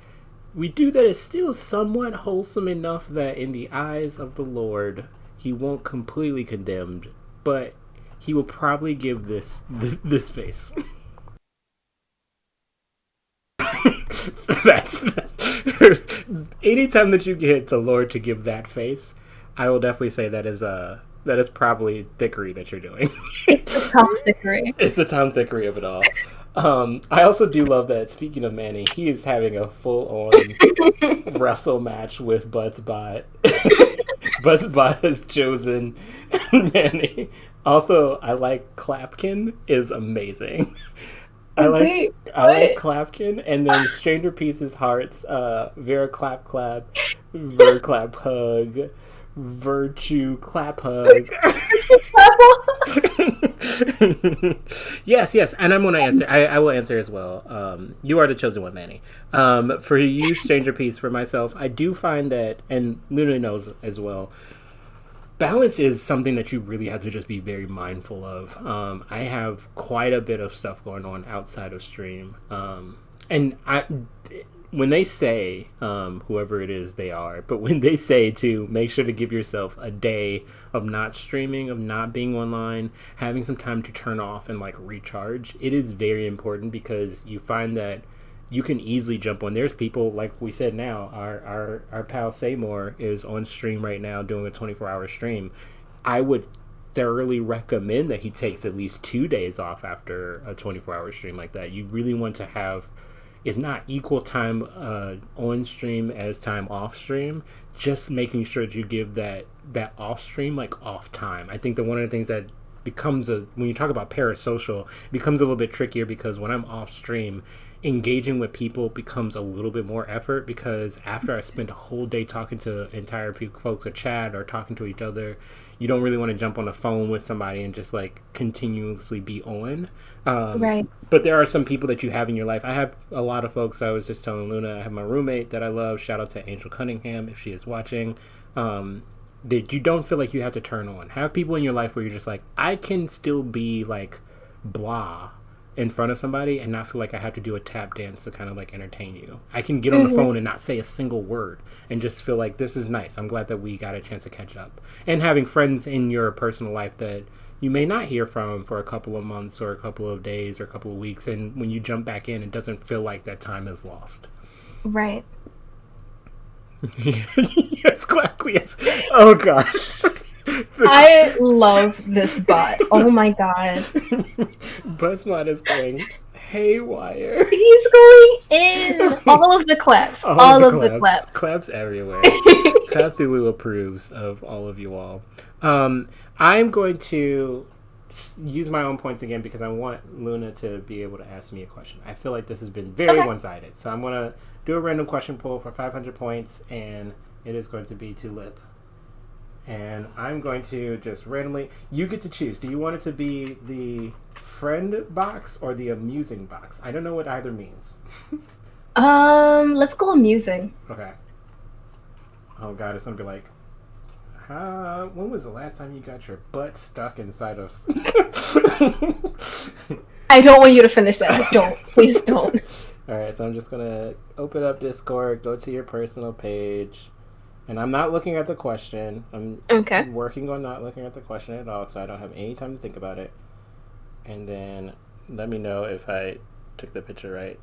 we do that is still somewhat wholesome enough that in the eyes of the Lord, he won't completely condemned, but he will probably give this face. That's anytime that you get the Lord to give that face, I will definitely say that is probably thickery that you're doing. It's a Tom thickery. It's the Tom thickery of it all. I also do love that, speaking of Manny, he is having a full-on wrestle match with Bud's Bot. Bud's Bot has chosen Manny. Also, I like Clapkin is amazing. I like Clapkin, and then Stranger Pieces Hearts, Vera Clap Clap, Ver Clap Hug, Virtue Clap Hug. Yes, and I'm going to answer. I will answer as well. You are the chosen one, Manny. For you, Stranger Piece, for myself, I do find that, and Luna knows as well, balance is something that you really have to just be very mindful of. I have quite a bit of stuff going on outside of stream. And when they say, whoever it is they are, but when they say to make sure to give yourself a day of not streaming, of not being online, having some time to turn off and like recharge, it is very important because you find that you can easily jump on. There's people, like we said now, our pal Seymour is on stream right now doing a 24-hour stream. I would thoroughly recommend that he takes at least 2 days off after a 24-hour stream like that. You really want to have, if not equal time on stream as time off stream, just making sure that you give that off stream like off time. I think that one of the things that becomes when you talk about parasocial, it becomes a little bit trickier because when I'm off stream, engaging with people becomes a little bit more effort because after I spend a whole day talking to entire folks at chat or talking to each other, you don't really want to jump on the phone with somebody and just like continuously be on. Right. But there are some people that you have in your life. I have a lot of folks. I was just telling Luna, I have my roommate that I love. Shout out to Angel Cunningham if she is watching. That you don't feel like you have to turn on. Have people in your life where you're just like, I can still be like blah in front of somebody and not feel like I have to do a tap dance to kind of like entertain you. I can get on the phone and not say a single word and just feel like this is nice. I'm glad that we got a chance to catch up. And having friends in your personal life that you may not hear from for a couple of months or a couple of days or a couple of weeks, and when you jump back in, it doesn't feel like that time is lost. Right. Yes, exactly. Yes. Oh gosh. I love this bot. Oh my god. Buzzbot is going haywire. He's going in. All of the claps. All of the claps. Claps everywhere. Cthulhu approves of all of you all. I'm going to use my own points again because I want Luna to be able to ask me a question. I feel like this has been very one-sided. So I'm going to do a random question poll for 500 points, and it is going to be to Lip. And I'm going to just randomly... You get to choose. Do you want it to be the friend box or the amusing box? I don't know what either means. Let's go amusing. Okay. Oh god, it's going to be like... when was the last time you got your butt stuck inside of... I don't want you to finish that. Don't. Please don't. Alright, so I'm just going to open up Discord, go to your personal page... And I'm not looking at the question. I'm working on not looking at the question at all, so I don't have any time to think about it. And then let me know if I took the picture right.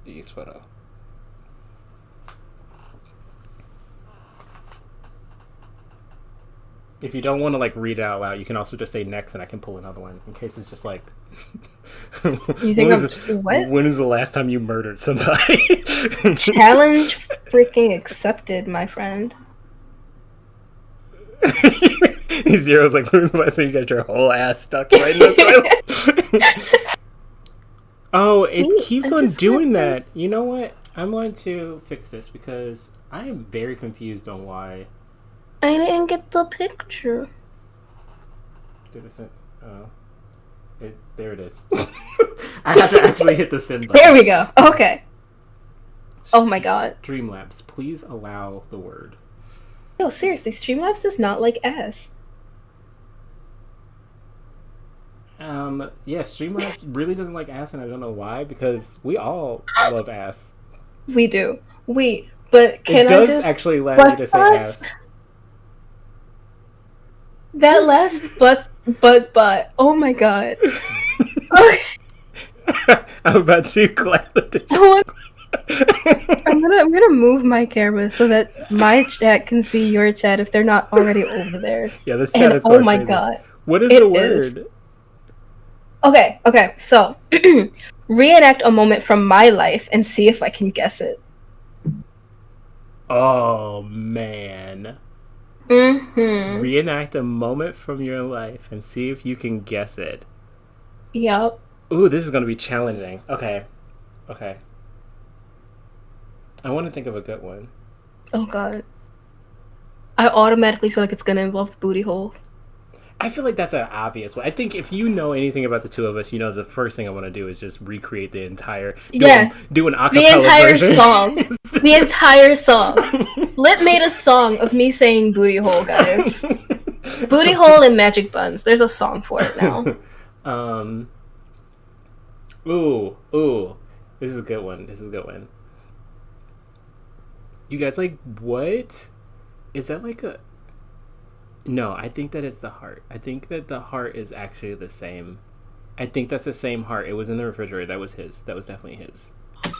Use photo. If you don't want to like read it out loud, you can also just say next, and I can pull another one in case it's just like. You think what? When is the last time you murdered somebody? Challenge freaking accepted, my friend. Zero's like, when was the last time you got your whole ass stuck right in the toilet? Oh, it keeps on doing that. You know what? I'm going to fix this because I am very confused on why. I didn't get the picture. There it is. I have to actually hit the send button. There we go. Okay. Oh my god. Streamlabs, please allow the word. No, seriously, Streamlabs does not like ass. Yeah, Streamlabs really doesn't like ass, and I don't know why, because we all love ass. We do. But can it I does just... actually allow you to say ass. That last but. Oh my god. Okay. I'm about to clap the digit. I'm gonna move my camera so that my chat can see your chat if they're not already over there. Yeah, this chat is oh my crazy. god. What is the word? Okay, so reenact a moment from my life and see if I can guess it. Oh man. Mm-hmm. Reenact a moment from your life and see if you can guess it. Yup. Ooh, this is gonna be challenging. Okay. I want to think of a good one. Oh god. I automatically feel like it's gonna involve booty holes. I feel like that's an obvious one. I think if you know anything about the two of us, you know the first thing I want to do is just recreate the entire... Do an acapella the entire version. song. The entire song. Lip made a song of me saying booty hole, guys. Booty hole and magic buns. There's a song for it now. Ooh. This is a good one. This is a good one. You guys like what? Is that like a? No, I think that it's the heart. I think that the heart is actually the same. I think that's the same heart. It was in the refrigerator. That was his. That was definitely his. No!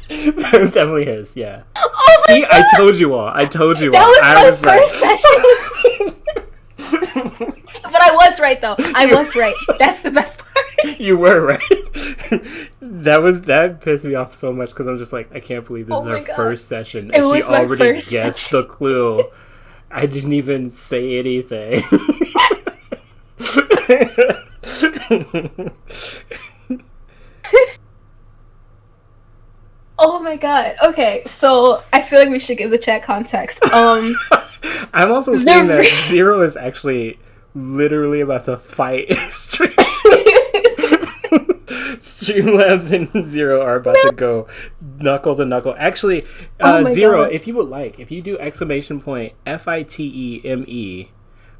That was definitely his. Yeah. Oh See, I told you all. I told you all. That was my first session. But I was right though. I was right. That's the best part. You were right. That pissed me off so much because I'm just like, I can't believe this is her first session and she already guessed the clue. I didn't even say anything. Oh my god. Okay, so I feel like we should give the chat context. I'm also seeing that Zero is actually literally about to fight Streamlabs and Zero are about to go knuckle to knuckle. Actually, Zero, God. If you would like, if you do !FITEME,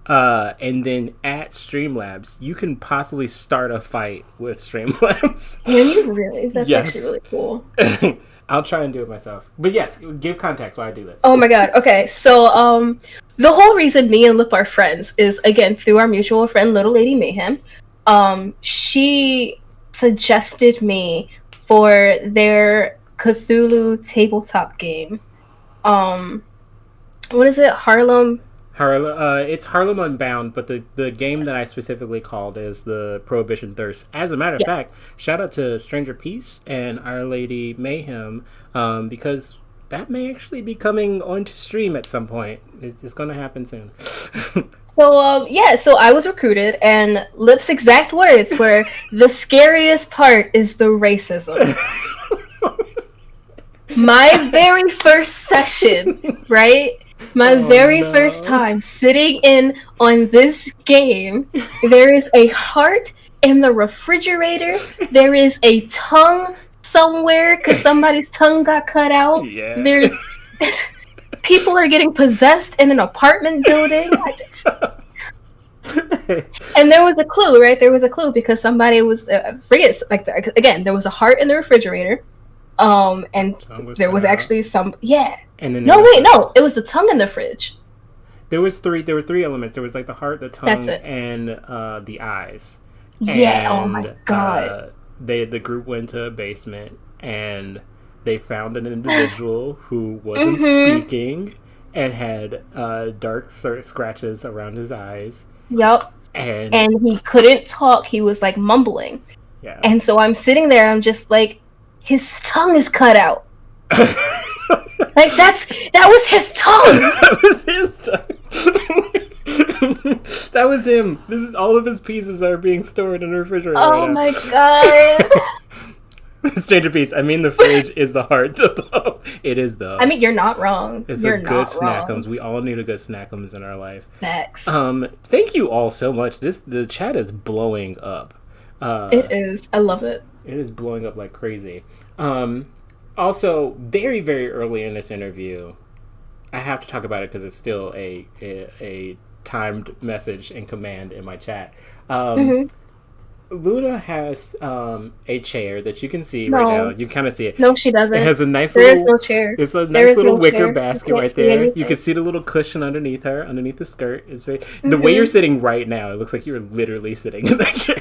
and then at Streamlabs, you can possibly start a fight with Streamlabs. Can you really? That's actually really cool. I'll try and do it myself. But yes, give context why I do this. Oh my god. Okay, so the whole reason me and Lip are friends is, again, through our mutual friend Little Lady Mayhem. She suggested me for their Cthulhu tabletop game. What is it? Harlem, it's Harlem Unbound, but the game that I specifically called is the Prohibition Thirst. As a matter of fact, shout out to Stranger Peace and Our Lady Mayhem, because that may actually be coming onto stream at some point. It's going to happen soon. So so I was recruited, and Lip's exact words were, "The scariest part is the racism." My very first session, right? My very first time sitting in on this game, there is a heart in the refrigerator. There is a tongue somewhere because somebody's tongue got cut out. Yeah. There's people are getting possessed in an apartment building. And there was a clue, right? There was a clue because somebody was again, there was a heart in the refrigerator. And there was actually some And then it was the tongue in the fridge. There were three elements. There was like the heart, the tongue, and the eyes. Yeah. And, oh my god. The group went to a basement and they found an individual who wasn't speaking and had dark scratches around his eyes. Yep. And he couldn't talk. He was like mumbling. Yeah. And so I'm sitting there. I'm just like, his tongue is cut out. Like that was his tongue. That was his tongue. That was him. This is all of his pieces are being stored in the refrigerator. Oh my god. Stranger Peace. I mean, the fridge is the heart. It is though. I mean, you're not wrong. It's you're a good snackums. We all need a good snackums in our life. Facts. Thank you all so much. The chat is blowing up. It is. I love it. It is blowing up like crazy. Also, very, very early in this interview, I have to talk about it because it's still a timed message and command in my chat. Luna has a chair that you can see right now. You kind of see it. No, she doesn't. It has a nice there is no chair. It's a nice little wicker basket right there. You can see the little cushion underneath her, underneath the skirt. It's very the way you're sitting right now. It looks like you're literally sitting in that chair.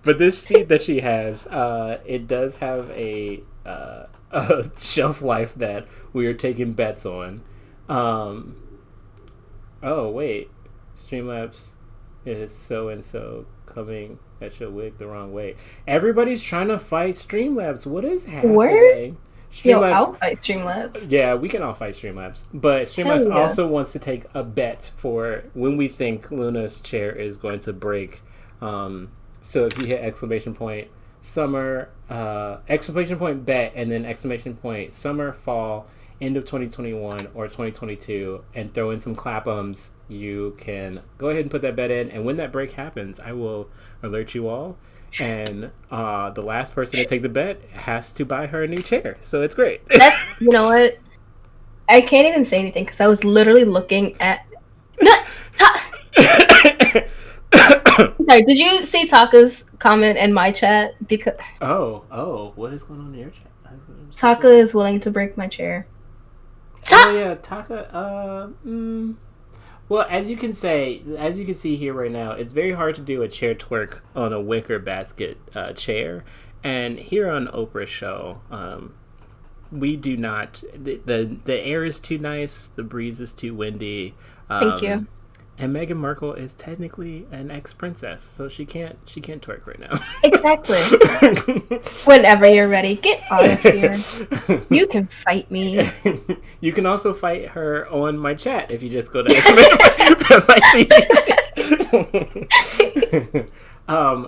But this seat that she has, it does have a shelf life that we are taking bets on. Oh wait, Streamlabs is so and so coming at your wig the wrong way. Everybody's trying to fight Streamlabs. What is happening? Where? Yo, I'll fight Streamlabs. Yeah, we can all fight Streamlabs. But Streamlabs also wants to take a bet for when we think Luna's chair is going to break. So if you hit exclamation point summer, exclamation point bet, and then exclamation point summer, fall, end of 2021 or 2022, and throw in some clapums, you can go ahead and put that bet in. And when that break happens, I will alert you all. And the last person to take the bet has to buy her a new chair. So it's great. That's, you know what? I can't even say anything because I was literally looking at... Sorry, did you see Taka's comment in my chat? Because what is going on in your chat? Taka is willing to break my chair. Oh yeah, Taka. Well, as you can see here right now, it's very hard to do a chair twerk on a wicker basket chair. And here on Oprah's show, we do not. The air is too nice. The breeze is too windy. Thank you. And Meghan Markle is technically an ex-princess, so she can't twerk right now. Exactly. Whenever you're ready, get out of here. You can fight me. You can also fight her on my chat if you just go to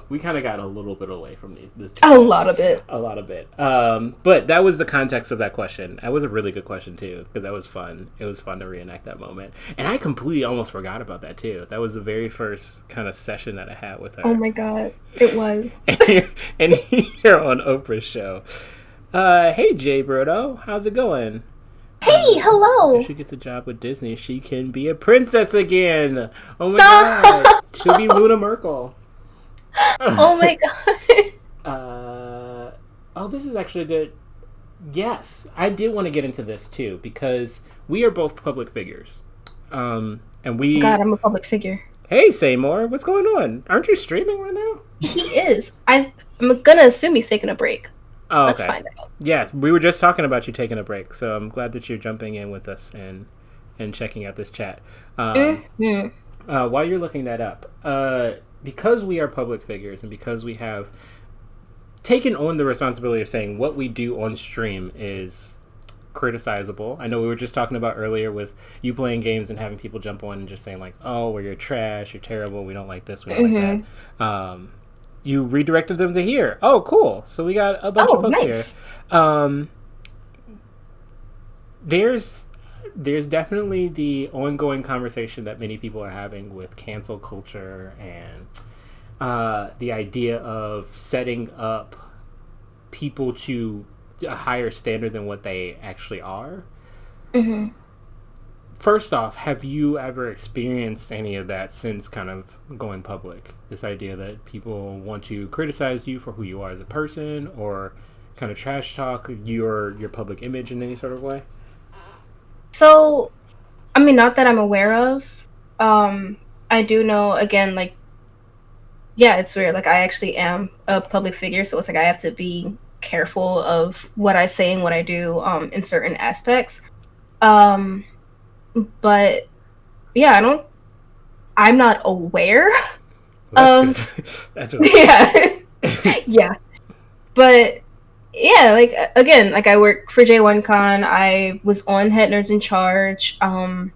we kind of got a little bit away from this. A lot of it. But that was the context of that question. That was a really good question too, because that was fun. It was fun to reenact that moment, and I completely almost forgot about that too. That was the very first kind of session that I had with her. Oh my god, it was. and here on Oprah's show. Hey Jay Brodo, how's it going? Hey, hello. If she gets a job with Disney, she can be a princess again. Oh my god, she'll be Luna Merkel. Oh my god. This is actually good. Yes, I did want to get into this too because we are both public figures. And we. God, I'm a public figure. Hey, Seymour, what's going on? Aren't you streaming right now? He is. I'm gonna assume he's taking a break. Oh, okay. Let's find out. Yeah, we were just talking about you taking a break, so I'm glad that you're jumping in with us and checking out this chat. While you're looking that up, because we are public figures and because we have taken on the responsibility of saying what we do on stream is criticizable. I know we were just talking about earlier with you playing games and having people jump on and just saying like, oh, well, you're trash, you're terrible, we don't like this, we don't like that. You redirected them to here. Oh, cool. So we got a bunch of folks here. There's definitely the ongoing conversation that many people are having with cancel culture and the idea of setting up people to a higher standard than what they actually are. First off, have you ever experienced any of that since kind of going public? This idea that people want to criticize you for who you are as a person or kind of trash talk your public image in any sort of way? So, I mean, not that I'm aware of. I do know, again, like, yeah, it's weird. Like, I actually am a public figure, so it's like I have to be careful of what I say and what I do in certain aspects. But yeah, I'm not aware of. That's really yeah. But yeah, like again, like I work for J1Con. I was on Head Nerds in Charge. I'm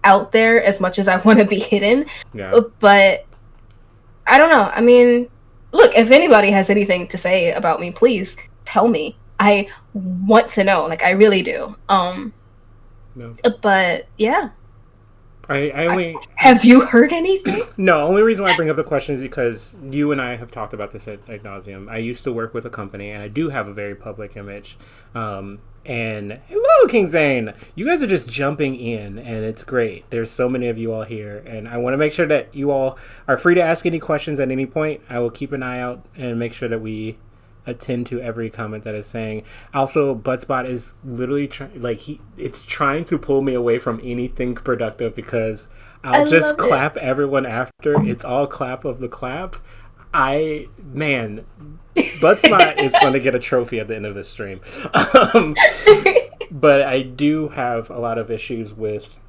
out there as much as I want to be hidden. Yeah. But I don't know. I mean, look, if anybody has anything to say about me, please tell me. I want to know. Like I really do. No. But yeah. Have you heard anything? No, only reason why I bring up the question is because you and I have talked about this ad nauseum. I used to work with a company and I do have a very public image. And hello, King Zane. You guys are just jumping in and it's great. There's so many of you all here and I want to make sure that you all are free to ask any questions at any point. I will keep an eye out and make sure that we attend to every comment that is saying. Also, Buttspot is literally it's trying to pull me away from anything productive because I'll just clap everyone after. It's all clap of the clap. Buttspot is going to get a trophy at the end of this stream. But I do have a lot of issues with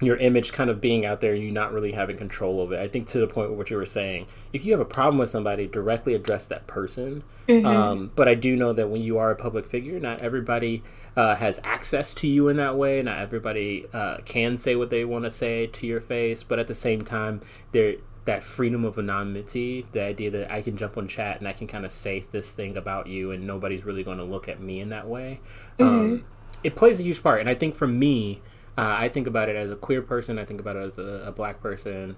your image kind of being out there, you not really having control of it. I think to the point where what you were saying, if you have a problem with somebody, directly address that person. But I do know that when you are a public figure, not everybody has access to you in that way. Not everybody can say what they want to say to your face. But at the same time, that freedom of anonymity, the idea that I can jump on chat and I can kind of say this thing about you and nobody's really going to look at me in that way. It plays a huge part. And I think for me, I think about it as a queer person. I think about it as a black person.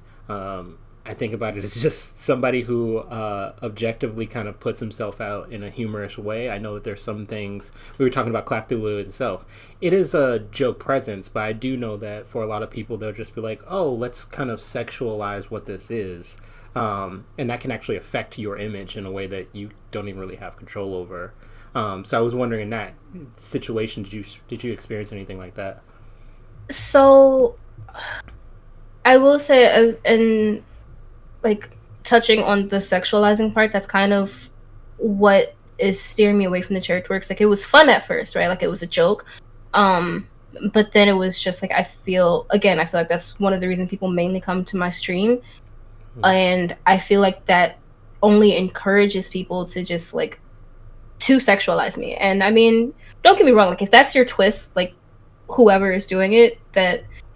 I think about it as just somebody who objectively kind of puts himself out in a humorous way. I know that there's some things, we were talking about Clap Thulu itself. It is a joke presence, but I do know that for a lot of people, they'll just be like, oh, let's kind of sexualize what this is. And that can actually affect your image in a way that you don't even really have control over. So I was wondering, in that situation, did you experience anything like that? So I will say, as in like touching on the sexualizing part, that's kind of what is steering me away from the charity works. Like, it was fun at first, right? Like, it was a joke. Um, but then it was just like, I feel like that's one of the reasons people mainly come to my stream. And I feel like that only encourages people to just like to sexualize me. And I mean, don't get me wrong, like if that's your twist, like whoever is doing it,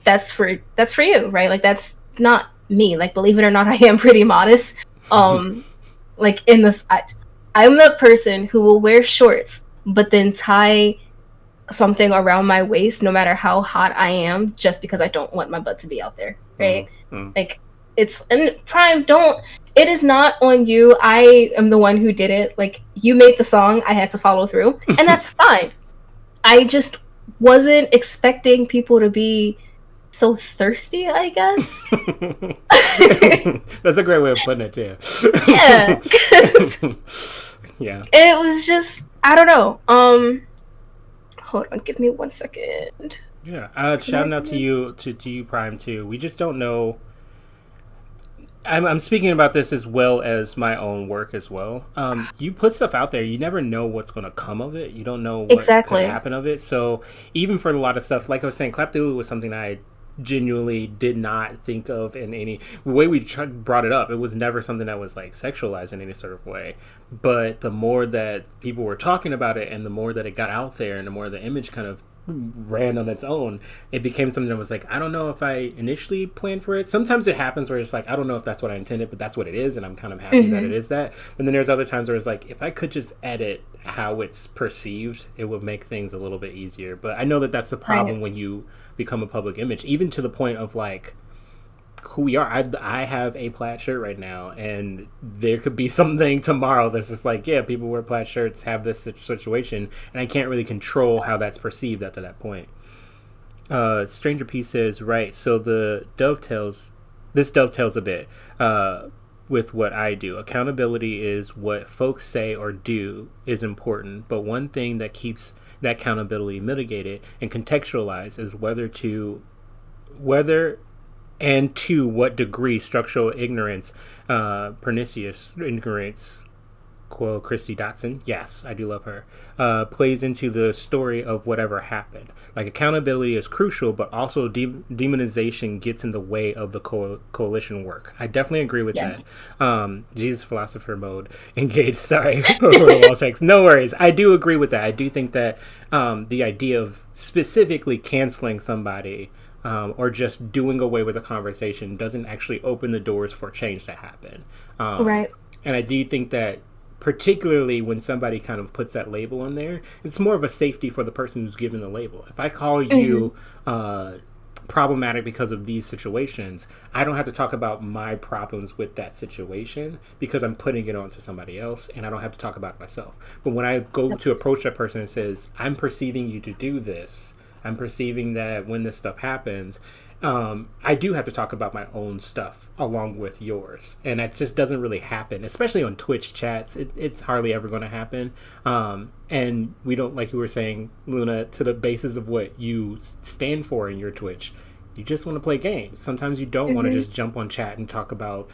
that's for you, right? Like that's not me. Like, believe it or not, I am pretty modest. Like in this, I'm the person who will wear shorts but then tie something around my waist no matter how hot I am, just because I don't want my butt to be out there, right? Like, it's, and Prime, don't, it is not on you. I am the one who did it. Like, you made the song, I had to follow through, and that's fine. I just wasn't expecting people to be so thirsty, I guess. That's a great way of putting it too. Yeah. Yeah. It was just, I don't know. Hold on, give me 1 second. Yeah. Shouting out to you, Prime, too. We just don't know. I'm speaking about this as well as my own work as well. You put stuff out there, you never know what's going to come of it. You don't know what could happen of it. So even for a lot of stuff, like I was saying, Clap Thulu was something I genuinely did not think of in any way we brought it up. It was never something that was like sexualized in any sort of way. But the more that people were talking about it and the more that it got out there and the more the image kind of ran on its own, it became something that was like, I don't know if I initially planned for it. Sometimes it happens where it's like, I don't know if that's what I intended, but that's what it is, and I'm kind of happy that it is that. And then there's other times where it's like, if I could just edit how it's perceived, it would make things a little bit easier. But I know that that's the problem when you become a public image, even to the point of like who we are. I have a plaid shirt right now, and there could be something tomorrow that's just like, yeah, people wear plaid shirts, have this situation, and I can't really control how that's perceived up to that point. Stranger P says, right, so this dovetails a bit with what I do. Accountability is what folks say or do is important, but one thing that keeps that accountability mitigated and contextualized is whether and to what degree structural ignorance, pernicious ignorance, quote Christy Dotson, yes, I do love her, plays into the story of whatever happened. Like, accountability is crucial, but also demonization gets in the way of the coalition work. I definitely agree with that. Jesus philosopher mode engaged. Sorry, no worries. I do agree with that. I do think that the idea of specifically canceling somebody or just doing away with a conversation doesn't actually open the doors for change to happen. Right. And I do think that particularly when somebody kind of puts that label on there, it's more of a safety for the person who's given the label. If I call you problematic because of these situations, I don't have to talk about my problems with that situation because I'm putting it onto somebody else, and I don't have to talk about it myself. But when I go to approach that person and says, I'm perceiving you to do this, I'm perceiving that when this stuff happens, I do have to talk about my own stuff along with yours. And that just doesn't really happen, especially on Twitch chats. It's hardly ever going to happen. And we don't, like you were saying, Luna, to the basis of what you stand for in your Twitch. You just want to play games. Sometimes you don't want to just jump on chat and talk about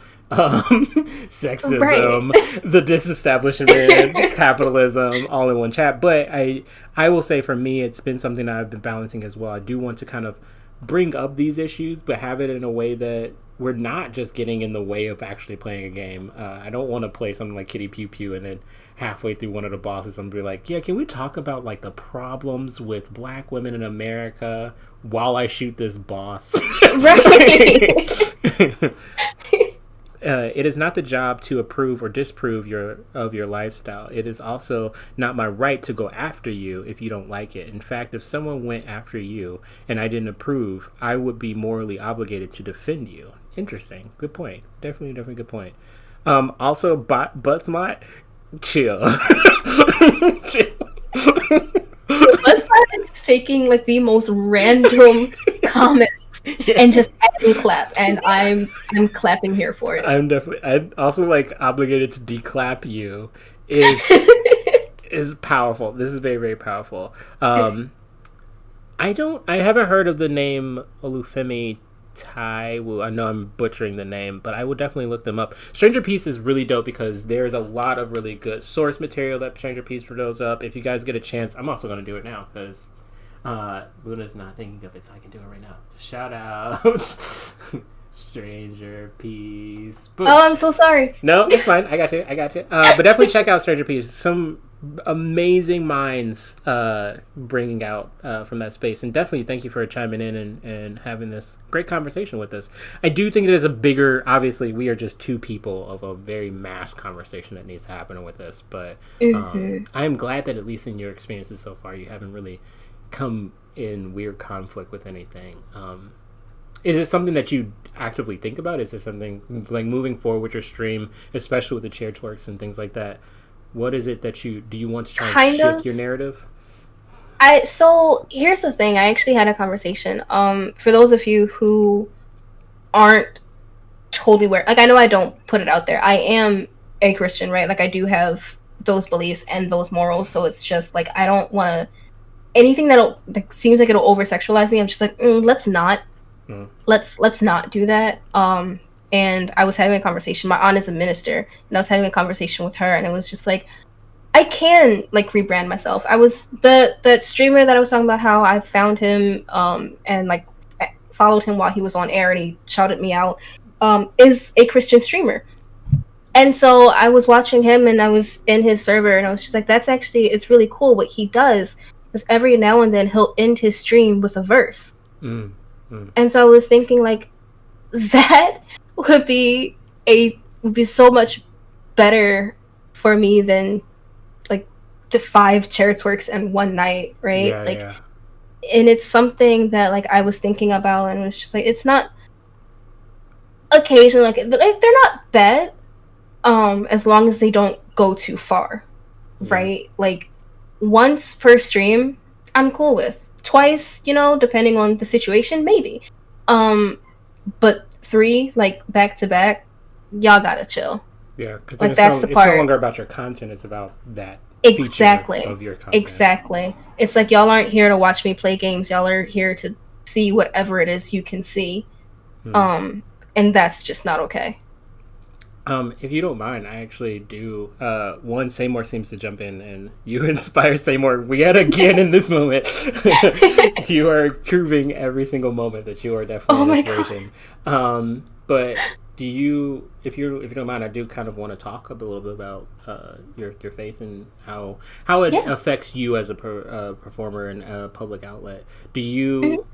sexism, the disestablishment, capitalism, all in one chat. But I will say, for me, it's been something that I've been balancing as well. I do want to kind of bring up these issues, but have it in a way that we're not just getting in the way of actually playing a game. I don't want to play something like Kitty Pew Pew and then halfway through one of the bosses I'm be like, yeah, can we talk about like the problems with black women in America while I shoot this boss? Right. It is not the job to approve or disapprove your lifestyle. It is also not my right to go after you if you don't like it. In fact, if someone went after you and I didn't approve, I would be morally obligated to defend you. Interesting. Good point. Definitely good point. Also, Buttsmot, chill. Chill. Let's start taking like the most random comments and just adding clap, and I'm clapping here for it. I'm also like obligated to declap you. Is is powerful. This is very powerful. I haven't heard of the name Olufemi Taiwo. I know I'm butchering the name, but I will definitely look them up. Stranger Peace is really dope because there's a lot of really good source material that Stranger Peace throws up. If you guys get a chance, I'm also going to do it now because Luna's not thinking of it, so I can do it right now. Shout out Stranger Peace. Boom. Oh, I'm so sorry. No, it's fine. I got you. But definitely check out Stranger Peace. Some amazing minds bringing out from that space, and definitely thank you for chiming in and having this great conversation with us. I do think it is a bigger, obviously we are just two people of a very mass conversation that needs to happen with this, but I am glad that at least in your experiences so far you haven't really come in weird conflict with anything. Is it something that you actively think about? Is this something like moving forward with your stream, especially with the chair twerks and things like that? What is it that do you want to try and shift your narrative? So here's the thing. I actually had a conversation. For those of you who aren't totally aware, like I know I don't put it out there. I am a Christian, right? Like I do have those beliefs and those morals. So it's just like I don't want to anything that'll like seems like it'll over sexualize me. I'm just like let's not. Let's not do that. And I was having a conversation. My aunt is a minister, and I was having a conversation with her, and it was just like, I can like rebrand myself. I was that streamer that I was talking about how I found him and like followed him while he was on air, and he shouted me out. Is a Christian streamer, and so I was watching him, and I was in his server, and I was just like, that's actually it's really cool what he does. Because every now and then he'll end his stream with a verse, and so I was thinking like that would be so much better for me than like the 5 chair twerks in one night, right? Yeah. And it's something that like I was thinking about, and it was just like it's not occasionally like they're not bad, as long as they don't go too far, right? Like once per stream, I'm cool with. Twice, depending on the situation, maybe. But 3 like back to back, y'all gotta chill. Yeah, because like it's no longer about your content; it's about that exactly of your content. Exactly. It's like y'all aren't here to watch me play games. Y'all are here to see whatever it is you can see, and that's just not okay. If you don't mind, I actually do. One, Seymour seems to jump in, and you inspire Seymour yet again in this moment. You are proving every single moment that you are definitely an inspiration. But do you, if you don't mind, I do kind of want to talk a little bit about your faith and how it affects you as a performer and a public outlet. Do you?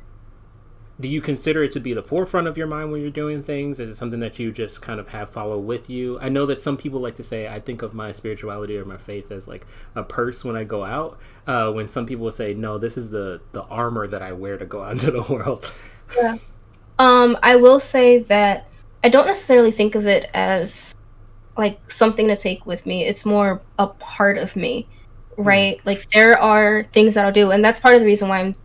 Do you consider it to be the forefront of your mind when you're doing things? Is it something that you just kind of have follow with you? I know that some people like to say, I think of my spirituality or my faith as like a purse when I go out. When some people will say, no, this is the armor that I wear to go out into the world. Yeah. I will say that I don't necessarily think of it as like something to take with me. It's more a part of me, right? Like there are things that I'll do. And that's part of the reason why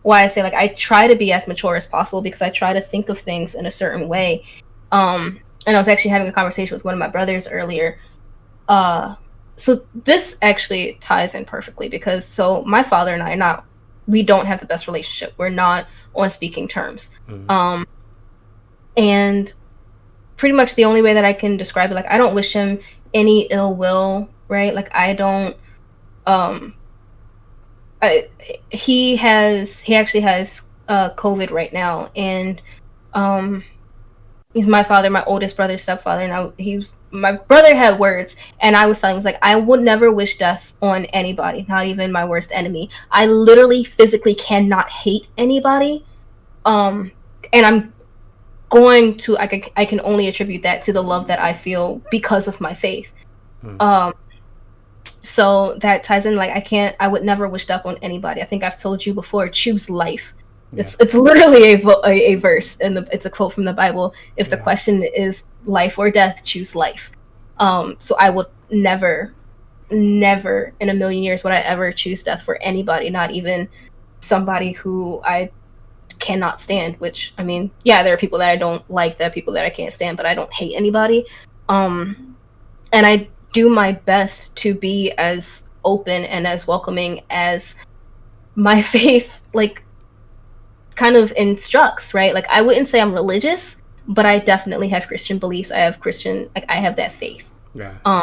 why I say like I try to be as mature as possible, because I try to think of things in a certain way. And I was actually having a conversation with one of my brothers earlier. So this actually ties in perfectly because my father and I we don't have the best relationship. We're not on speaking terms. And pretty much the only way that I can describe it, like I don't wish him any ill will, right? Like I don't he actually has COVID right now, and he's my father, my oldest brother's stepfather, and my brother had words, and I was telling him, like, I would never wish death on anybody, not even my worst enemy. I literally physically cannot hate anybody, and I'm going to I can only attribute that to the love that I feel because of my faith. So that ties in, like, I would never wish death on anybody. I think I've told you before, choose life. Yeah. It's literally a verse, and it's a quote from the Bible. If the Yeah. question is life or death, choose life. So I would never in a million years would I ever choose death for anybody, not even somebody who I cannot stand. Which, I mean, yeah, there are people that I don't like, there are people that I can't stand, but I don't hate anybody. And I do my best to be as open and as welcoming as my faith like kind of instructs, right? Like, I wouldn't say I'm religious, but I definitely have Christian beliefs. I have I have that faith. Yeah.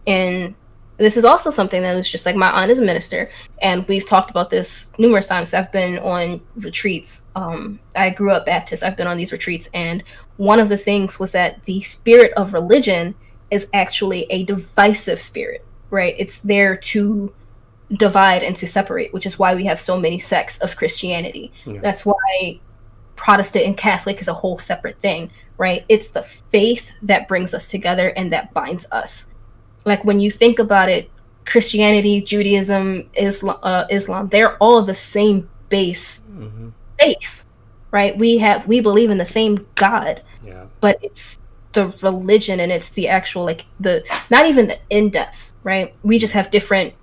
And this is also something that is just like, my aunt is a minister, and we've talked about this numerous times. I've been on retreats. I grew up Baptist. I've been on these retreats, and one of the things was that the spirit of religion is actually a divisive spirit, right? It's there to divide and to separate, which is why we have so many sects of Christianity. Yeah. That's why Protestant and Catholic is a whole separate thing, right? It's the faith that brings us together and that binds us. Like, when you think about it, Christianity, Judaism, Islam, they're all the same base faith, right? We believe in the same God, but it's the religion, and it's the actual, like, the not even the in-depths, right? We just have different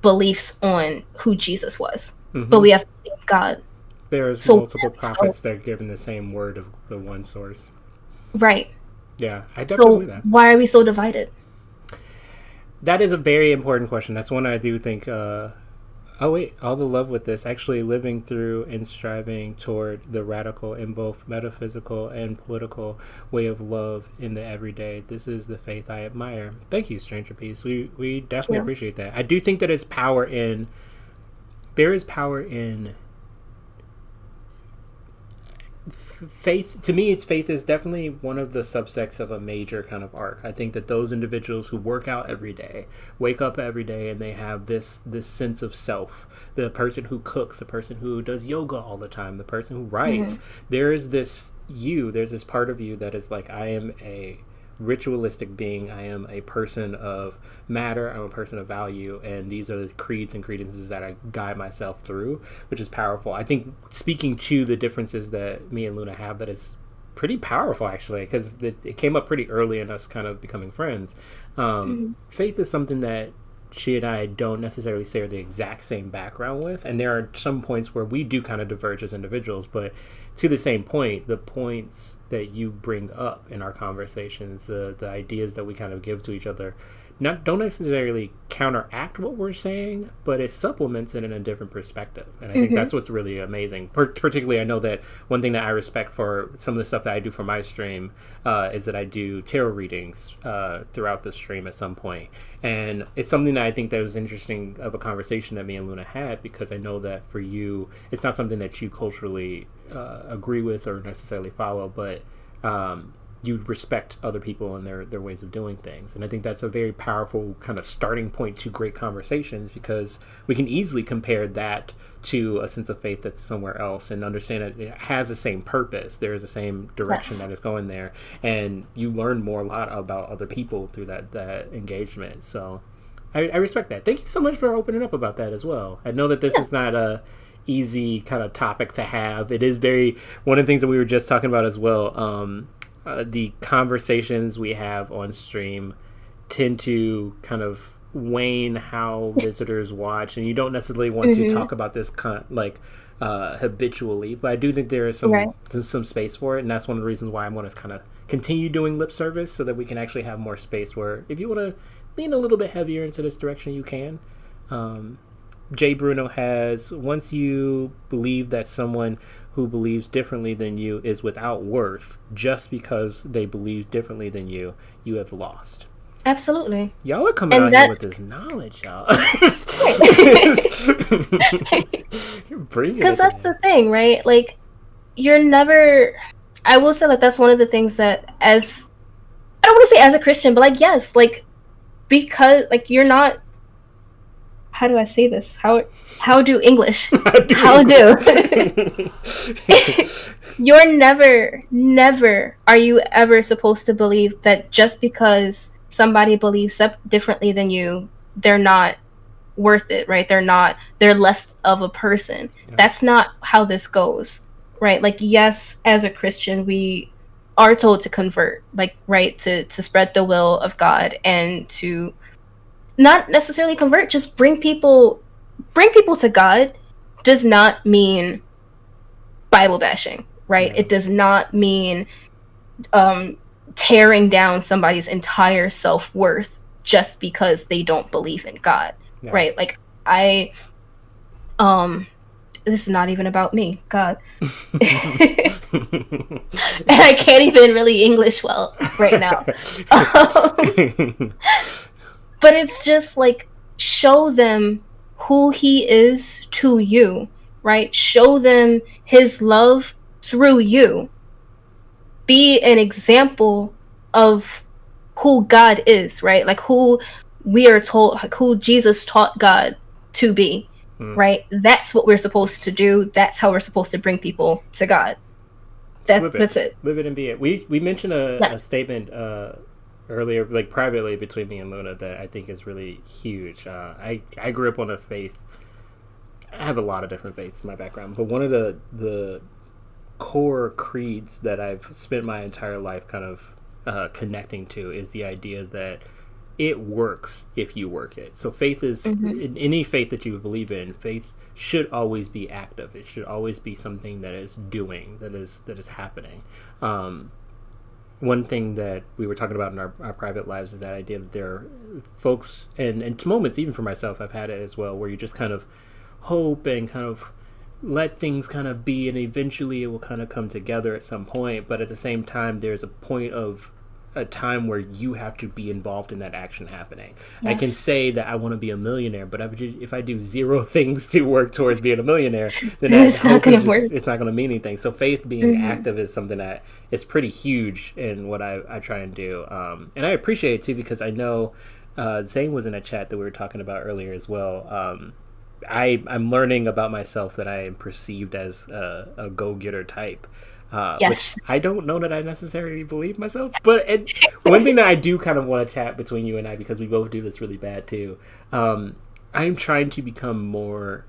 beliefs on who Jesus was, but we have the same God. There's multiple prophets that are given the same word of the one source. Right. Yeah, I definitely believe that. Why are we so divided? That is a very important question. That's one I do think, all the love with this, actually living through and striving toward the radical in both metaphysical and political way of love in the everyday. This is the faith I admire. Thank you, Stranger Peace. We definitely appreciate that. I do think that there is power in faith. To me, faith is definitely one of the subsects of a major kind of arc. I think that those individuals who work out every day, wake up every day, and they have this sense of self, the person who cooks, the person who does yoga all the time, the person who writes, there's this part of you that is like, I am a ritualistic being, I am a person of matter, I'm a person of value, and these are the creeds and credences that I guide myself through, which is powerful. I think, speaking to the differences that me and Luna have, that is pretty powerful, actually, because it came up pretty early in us kind of becoming friends. Faith is something that she and I don't necessarily share the exact same background with, and there are some points where we do kind of diverge as individuals, but to the same point, the points that you bring up in our conversations, the ideas that we kind of give to each other, don't necessarily counteract what we're saying, but it supplements it in a different perspective. And I think that's what's really amazing. Particularly, I know that one thing that I respect for some of the stuff that I do for my stream is that I do tarot readings throughout the stream at some point. And it's something that I think that was interesting of a conversation that me and Luna had, because I know that for you, it's not something that you culturally agree with or necessarily follow, but you respect other people and their ways of doing things. And I think that's a very powerful kind of starting point to great conversations, because we can easily compare that to a sense of faith that's somewhere else and understand that it has the same purpose. There is the same direction that is going there. And you learn a lot about other people through that engagement. So I respect that. Thank you so much for opening up about that as well. I know that this is not a easy kind of topic to have. It is one of the things that we were just talking about as well. The conversations we have on stream tend to kind of wane how visitors watch, and you don't necessarily want to talk about this habitually, but I do think there is some space for it, and that's one of the reasons why I want to kind of continue doing lip service, so that we can actually have more space where if you want to lean a little bit heavier into this direction, you can. Jay Bruno has, once you believe that someone who believes differently than you is without worth just because they believe differently than you, you have lost. Absolutely. Y'all are coming out here with this knowledge, y'all. Because that's the thing, right? Like, you're never... I will say, like, that's one of the things that I don't want to say as a Christian, but, like, yes, like, because, like, you're not... How do I say this? How do English? How do? You're never are you ever supposed to believe that just because somebody believes differently than you, they're not worth it, right? They're less of a person. Yeah. That's not how this goes, right? Like, yes, as a Christian, we are told to convert, like, right, to spread the will of God, and to not necessarily convert, just bring people to God. Does not mean Bible bashing, right? Yeah. It does not mean tearing down somebody's entire self-worth just because they don't believe in God. Yeah. Right? Like, this is not even about me, God. And I can't even really English well right now. But it's just like, show them who he is to you, right? Show them his love through you. Be an example of who God is, right? Like, who we are told, like, who Jesus taught God to be, right? That's what we're supposed to do. That's how we're supposed to bring people to God. That's it. Live it and be it. We mentioned a statement earlier, like privately between me and Luna, that I think is really huge. I grew up on a faith. I have a lot of different faiths in my background, but one of the core creeds that I've spent my entire life kind of connecting to is the idea that it works if you work it. So faith is, in any faith that you believe in, faith should always be active. It should always be something that is doing, that is happening. One thing that we were talking about in our private lives is that idea that there are folks, and to moments, even for myself, I've had it as well, where you just kind of hope and kind of let things kind of be, and eventually it will kind of come together at some point. But at the same time, there's a point of a time where you have to be involved in that action happening. Yes. I can say that I want to be a millionaire, but if I do zero things to work towards being a millionaire, then it's not going to work. It's not going to mean anything. So faith being active is something that is pretty huge in what I try and do. And I appreciate it too, because I know Zane was in a chat that we were talking about earlier as well. I'm learning about myself that I am perceived as a go-getter type. Yes. Which I don't know that I necessarily believe myself, but one thing that I do kind of want to chat between you and I, because we both do this really bad too, I'm trying to become more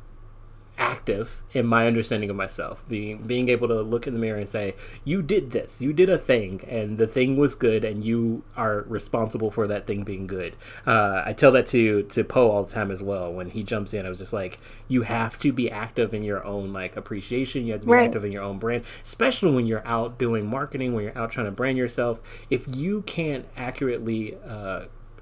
active in my understanding of myself, being able to look in the mirror and say, you did this, you did a thing, and the thing was good, and you are responsible for that thing being good. I tell that to Poe all the time as well. When he jumps in, I was just like, you have to be active in your own like appreciation. You have to be active in your own brand, especially when you're out doing marketing, when you're out trying to brand yourself. If you can't accurately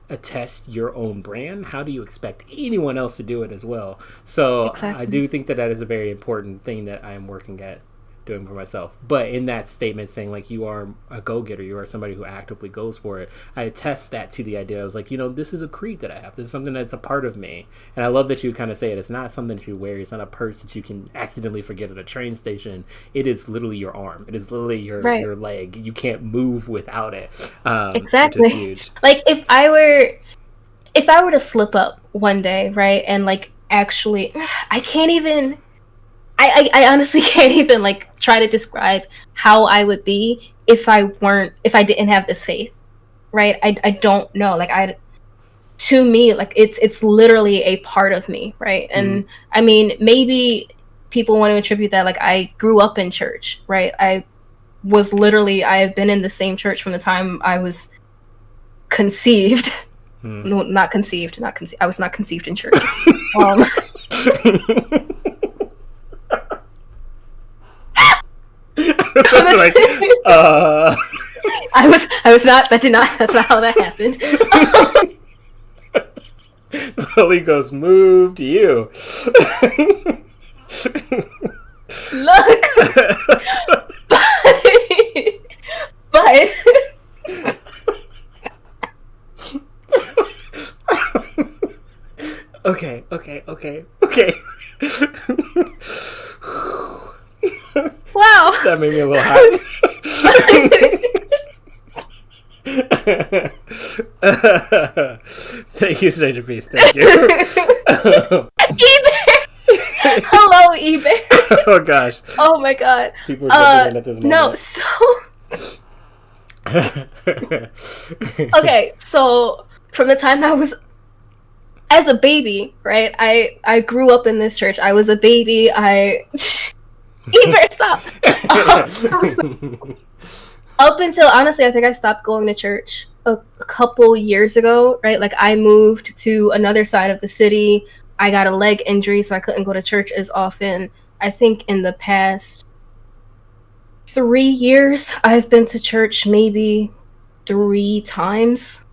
attest your own brand, how do you expect anyone else to do it as well? So exactly. I do think that is a very important thing that I am working at doing for myself. But in that statement saying like, you are a go-getter, you are somebody who actively goes for it, I attest that to the idea. I was like, this is a creed that I have. This is something that's a part of me. And I love that you kind of say it. It's not something that you wear. It's not a purse that you can accidentally forget at a train station. It is literally your arm. It is literally your leg. You can't move without it. Exactly. Which is huge. Like if I were to slip up one day, right, and like actually, I can't even. I honestly can't even like try to describe how I would be if I didn't have this faith, right? I don't know. Like to me, like it's literally a part of me, right? And I mean, maybe people want to attribute that like I grew up in church, right? I have been in the same church from the time I was conceived. No, not conceived. I was not conceived in church. I was not. That's not how that happened. The Holy Ghost moved you. Look, but. Okay. Wow. That made me a little hot. Thank you, Stranger Beast. Thank you. eBay. Hello, eBay. Oh gosh. Oh my god. People are jumping in at this moment. No, so okay, so from the time I was as a baby, right? I grew up in this church. I was a baby. You better stop. Up until, honestly, I think I stopped going to church a couple years ago, right? Like, I moved to another side of the city. I got a leg injury, so I couldn't go to church as often. I think in the past 3 years, I've been to church maybe 3 times.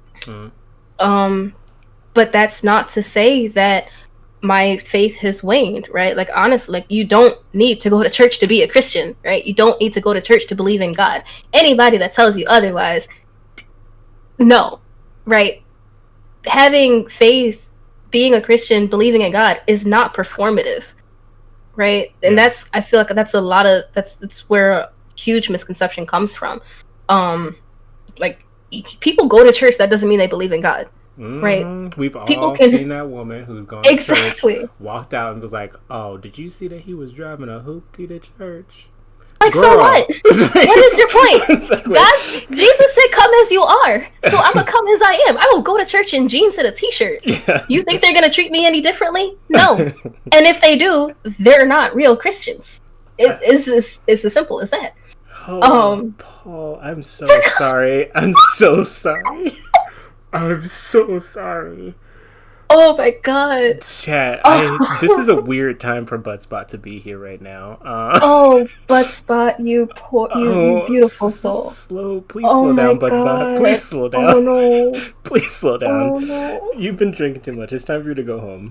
But that's not to say that my faith has waned, right? Like, honestly, like, you don't need to go to church to be a Christian, right? You don't need to go to church to believe in God. Anybody that tells you otherwise, no, right? Having faith, being a Christian, believing in God is not performative, right? And that's, I feel like that's a lot of, that's where a huge misconception comes from. Like, people go to church, that doesn't mean they believe in God. Right. We've all seen that woman who's gone to church, walked out and was like, "Oh, did you see that he was driving a hoopty to church?" Like, girl. So what? What is your point? Exactly. Jesus said, "Come as you are." So I'm gonna come as I am. I will go to church in jeans and a t-shirt. Yeah. You think they're gonna treat me any differently? No. And if they do, they're not real Christians. It's as simple as that. Oh, Paul, I'm so sorry. I'm so sorry. I'm so sorry. Oh my god. Chat, this is a weird time for Buttspot to be here right now. Oh, Buttspot, you beautiful soul. Please slow down, Buttspot. Please slow down. Oh no. Please slow down. Oh no. You've been drinking too much. It's time for you to go home.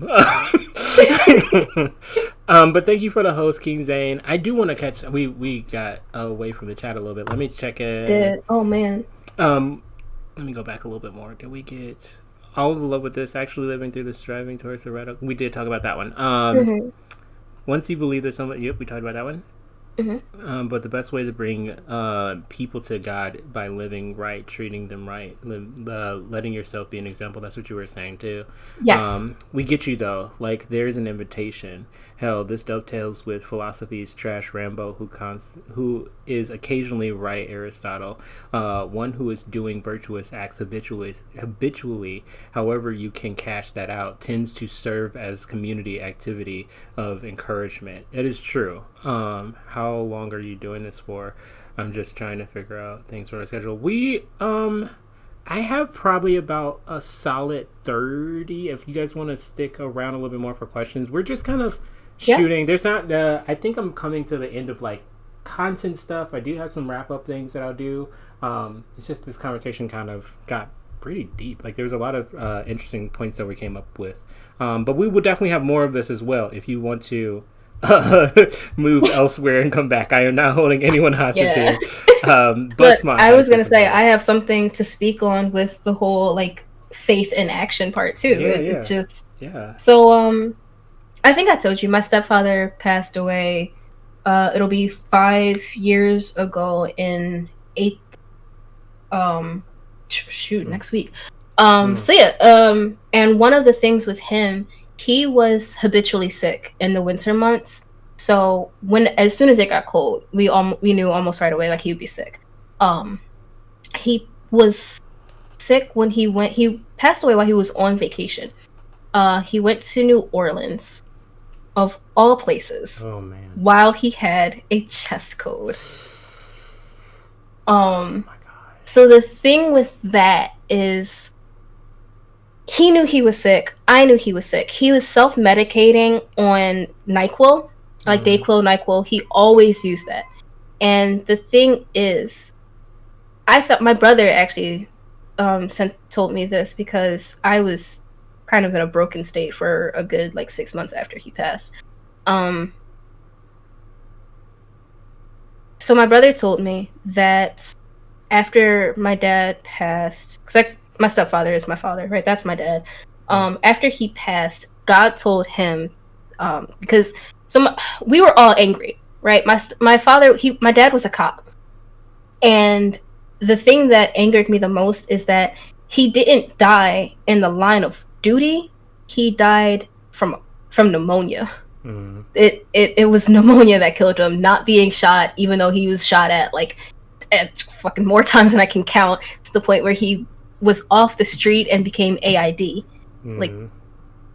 But thank you for the host, King Zane. I do want to catch. We got away from the chat a little bit. Let me check it. Oh man. Let me go back a little bit more. Did we get All in Love with This, Actually Living Through the Striving Towards the Red Oak? We did talk about that one. Once You Believe There's Someone... Yep, we talked about that one. But the best way to bring people to God by living right, treating them right, letting yourself be an example. That's what you were saying too. Yes. We get you though. Like, there's an invitation. Hell, this dovetails with philosophy's trash Rambo, who is occasionally right Aristotle, one who is doing virtuous acts habitually, however you can cash that out, tends to serve as community activity of encouragement. It is true. How long are you doing this for? I'm just trying to figure out things for our schedule. I have probably about a solid 30. If you guys want to stick around a little bit more for questions, we're just kind of shooting. There's not I think I'm coming to the end of like content stuff. I do have some wrap up things that I'll do. It's just this conversation kind of got pretty deep. Like, there was a lot of interesting points that we came up with. But we will definitely have more of this as well if you want to move elsewhere and come back. I am not holding anyone hostage here. But I was gonna say I have something to speak on with the whole like faith in action part too. It's just so I think I told you my stepfather passed away. It'll be 5 years ago in next week. So yeah, and one of the things with him, he was habitually sick in the winter months. So as soon as it got cold, we knew almost right away, like, he would be sick. He was sick when he passed away while he was on vacation. He went to New Orleans, of all places. Oh man. While he had a chest cold. Oh my God. So the thing with that is, he knew he was sick. I knew he was sick. He was self-medicating on NyQuil, like Dayquil, NyQuil. He always used that. And the thing is, I felt my brother actually told me this because I was kind of in a broken state for a good 6 months after he passed. So my brother told me that after my dad passed, because my stepfather is my father, right? That's my dad. After he passed, God told him, because we were all angry, right? My dad was a cop, and the thing that angered me the most is that he didn't die in the line of duty. He died from pneumonia. Mm. It was pneumonia that killed him, not being shot, even though he was shot at fucking more times than I can count, to the point where he was off the street and became AID.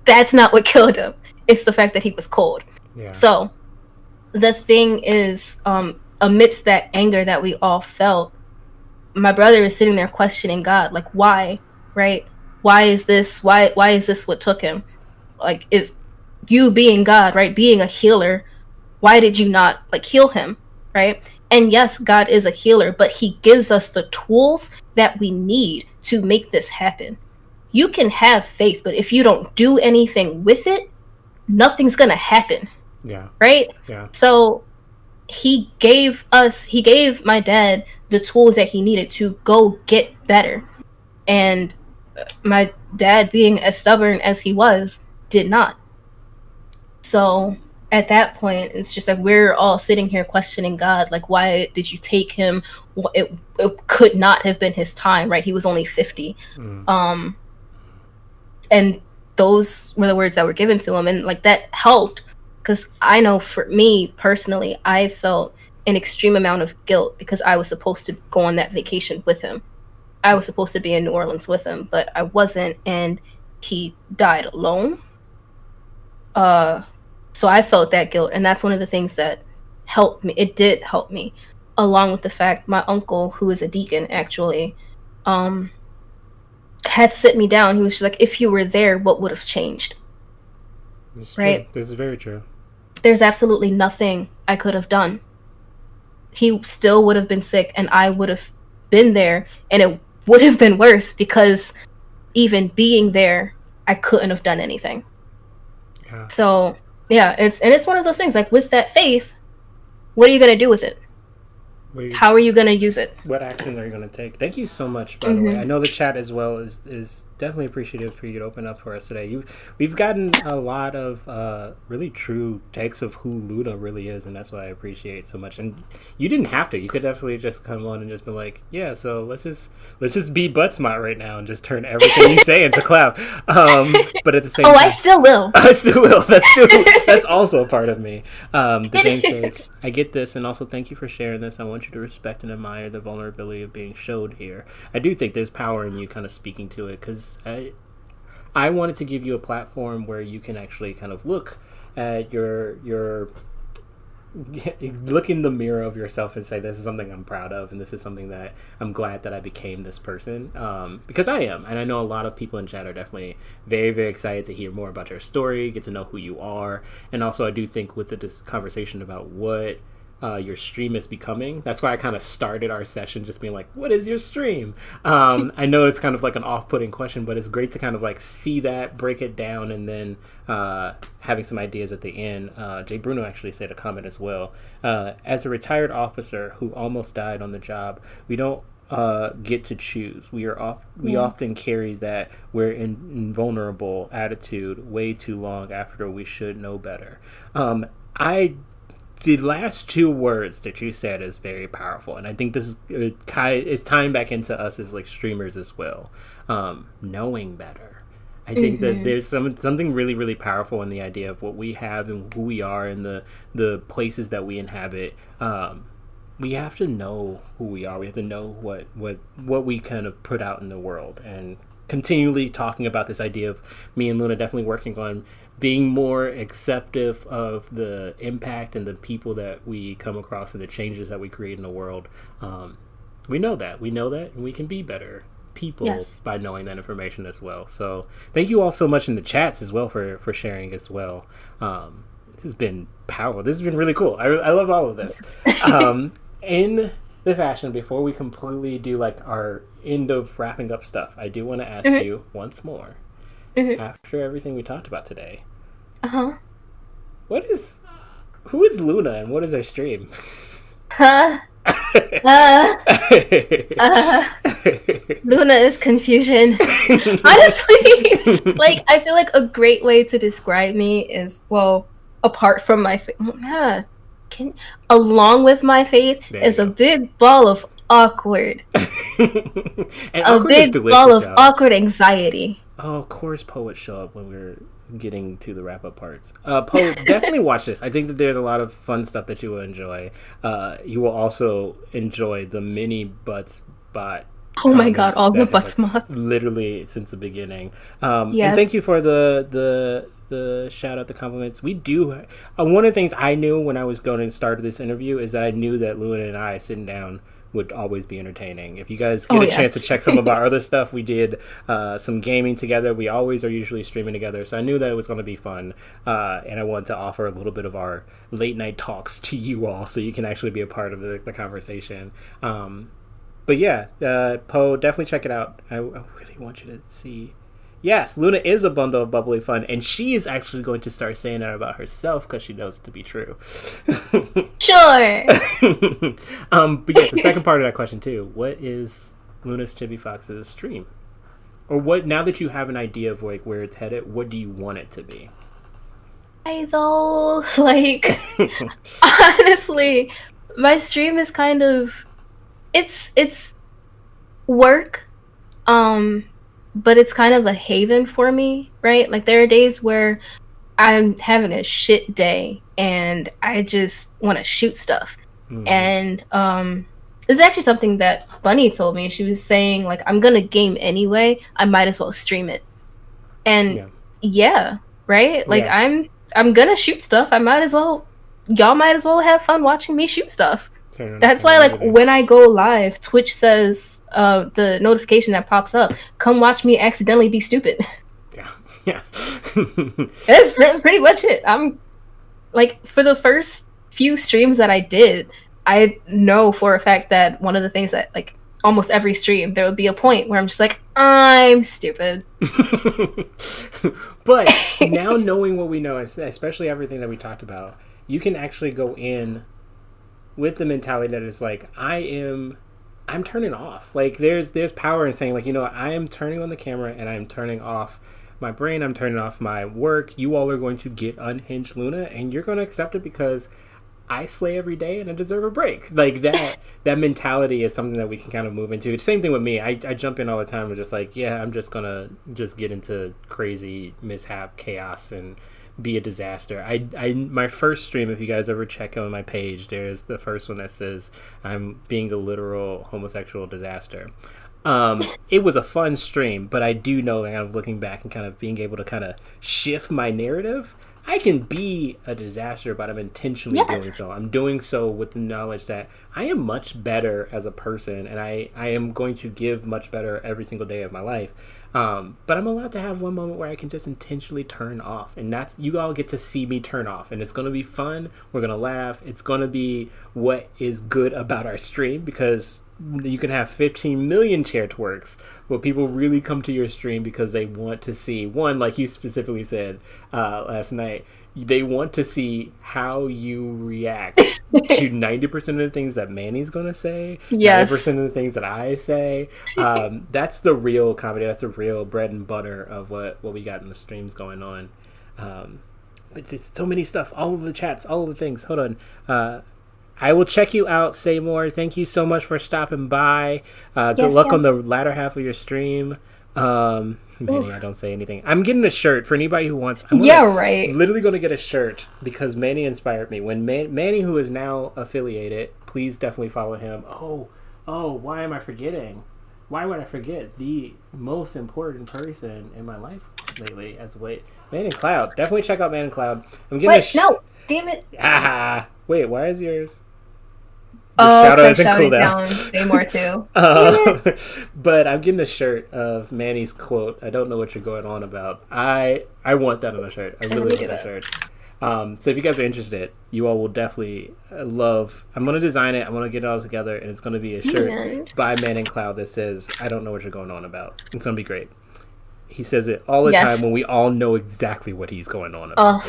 That's not what killed him. It's the fact that he was cold. Yeah. So the thing is, amidst that anger that we all felt, my brother is sitting there questioning God, like, why, right? Why is this? Why is this what took him? Like, if you being God, right, being a healer, why did you not like heal him, right? And yes, God is a healer, but he gives us the tools that we need to make this happen. You can have faith, but if you don't do anything with it, nothing's gonna happen. Yeah. Right? Yeah. So he gave my dad the tools that he needed to go get better. And my dad, being as stubborn as he was, did not. So at that point, it's just like we're all sitting here questioning God, like, why did you take him? It could not have been his time, right? He was only 50. And those were the words that were given to him, and like that helped, because I know for me personally, I felt an extreme amount of guilt because I was supposed to go on that vacation with him. I was supposed to be in New Orleans with him, but I wasn't, and he died alone. So I felt that guilt, and that's one of the things that helped me. It did help me, along with the fact my uncle, who is a deacon, actually, had to sit me down. He was just like, if you were there, what would have changed? Right? This is very true. There's absolutely nothing I could have done. He still would have been sick, and I would have been there, and it would have been worse, because even being there, I couldn't have done anything. Yeah. So yeah, it's one of those things, like with that faith, what are you gonna do with it? How are you going to use it? What actions are you going to take? Thank you so much, by the way. I know the chat as well is definitely appreciative for you to open up for us today. We've gotten a lot of really true takes of who Luna really is, and that's what I appreciate so much. And you didn't have to. You could definitely just come on and just be like, yeah, so let's just be Buttsmart right now and just turn everything you say into clap. But at the same time, I still will. I still will. That's also a part of me. The same thing. I get this, and also thank you for sharing this. I want you to respect and admire the vulnerability of being showed here. I do think there's power in you kind of speaking to it, because I wanted to give you a platform where you can actually kind of look at your look in the mirror of yourself and say, this is something I'm proud of, and this is something that I'm glad that I became this person, because I am. And I know a lot of people in chat are definitely very, very excited to hear more about your story, get to know who you are. And also I do think with this conversation about what your stream is becoming, that's why I kind of started our session just being like, what is your stream? I know it's kind of like an off-putting question, but it's great to kind of like see that, break it down, and then having some ideas at the end. Jay Bruno actually said a comment as well. As a retired officer who almost died on the job, we don't get to choose. We often carry that we're invulnerable attitude way too long after we should know better. The last two words that you said is very powerful, and I think this is tying back into us as like streamers as well. Knowing better. I think that there's something really, really powerful in the idea of what we have and who we are and the places that we inhabit. We have to know who we are. We have to know what we kind of put out in the world, and continually talking about this idea of me and Luna definitely working on being more acceptive of the impact and the people that we come across and the changes that we create in the world. We know that, and we can be better people by knowing that information as well. So thank you all so much in the chats as well for sharing as well. This has been powerful. This has been really cool. I love all of this. In the fashion, before we completely do like our end of wrapping up stuff, I do want to ask you once more, after everything we talked about today, who is Luna and what is her stream? Luna is confusion. Honestly, like, I feel like a great way to describe me is, well, apart from my along with my faith, is a big ball of awkward. A big ball of awkward anxiety. Oh, of course poets show up when we're getting to the wrap-up parts. Poet, definitely watch this. I think that there's a lot of fun stuff that you will enjoy. You will also enjoy the mini Buttsbot Oh my god, comments all the that have butts moth. literally since the beginning. And Yes. thank you for the shout out, the compliments. We do. One of the things I knew when I was going to start this interview is that I knew that Luna and I sitting down would always be entertaining. If you guys get a chance to check some of our other stuff, we did some gaming together. We always are usually streaming together, so I knew that it was going to be fun, and I wanted to offer a little bit of our late night talks to you all, so you can actually be a part of the conversation. But yeah, Poe, definitely check it out. I really want you to see. Yes, Luna is a bundle of bubbly fun, and she is actually going to start saying that about herself because she knows it to be true. Sure. But yeah, the second part of that question too. What is Luna's Chibi Fox's stream? Or what, now that you have an idea of like where it's headed, what do you want it to be? Though, like, honestly, my stream is kind of, it's work, but it's kind of a haven for me, right? Like, there are days where I'm having a shit day and I just want to shoot stuff. And it's actually something that Bunny told me. She was saying, like, I'm gonna game anyway, I might as well stream it. And yeah, right? Like, I'm gonna shoot stuff, I might as well, y'all might as well have fun watching me shoot stuff. That's why, like, when I go live, Twitch says, the notification that pops up, come watch me accidentally be stupid. Yeah. That's pretty much it. I'm, like, for the first few streams that I did, I know for a fact that one of the things that, like, almost every stream, there would be a point where I'm just like, I'm stupid. But now knowing what we know, especially everything that we talked about, you can actually go in with the mentality that is like, I'm turning off. Like, there's power in saying, like, you know, I am turning on the camera and I'm turning off my brain, I'm turning off my work. You all are going to get unhinged Luna, and you're going to accept it because I slay every day and I deserve a break. Like, that mentality is something that we can kind of move into. It's the same thing with me. I jump in all the time and just like, yeah, I'm just gonna just get into crazy mishap, chaos, and be a disaster. I my first stream, if you guys ever check on my page, there's the first one that says I'm being the literal homosexual disaster. It was a fun stream, but I do know that kind of looking back and kind of being able to kind of shift my narrative, I can be a disaster, but I'm intentionally doing so. I'm doing so with the knowledge that I am much better as a person, and I am going to give much better every single day of my life. But I'm allowed to have one moment where I can just intentionally turn off, and that's, you all get to see me turn off, and it's going to be fun. We're going to laugh. It's going to be what is good about our stream, because you can have 15 million chair twerks, but people really come to your stream because they want to see, one, like you specifically said last night, they want to see how you react to 90% of the things that Manny's going to say, 90% of the things that I say. That's the real comedy. That's the real bread and butter of what we got in the streams going on. It's so many stuff, all of the chats, all of the things. Hold on. I will check you out, Seymour. Thank you so much for stopping by. Good luck on the latter half of your stream. Manny, I don't say anything. I'm getting a shirt for anybody who wants. I'm literally going to get a shirt because Manny inspired me. When Manny, who is now affiliated, please definitely follow him. Oh, why am I forgetting? Why would I forget the most important person in my life lately? Man and Cloud. Definitely check out Man and Cloud. I'm getting no, damn it. Wait, why is yours? Shout out down Seymour too. But I'm getting a shirt of Manny's quote. I don't know what you're going on about. I want that on a shirt. I really want that shirt. So if you guys are interested, you all will definitely love. I'm gonna design it. I'm gonna get it all together, and it's gonna be a shirt by Man and Cloud that says, "I don't know what you're going on about." It's gonna be great. He says it all the time when we all know exactly what he's going on about.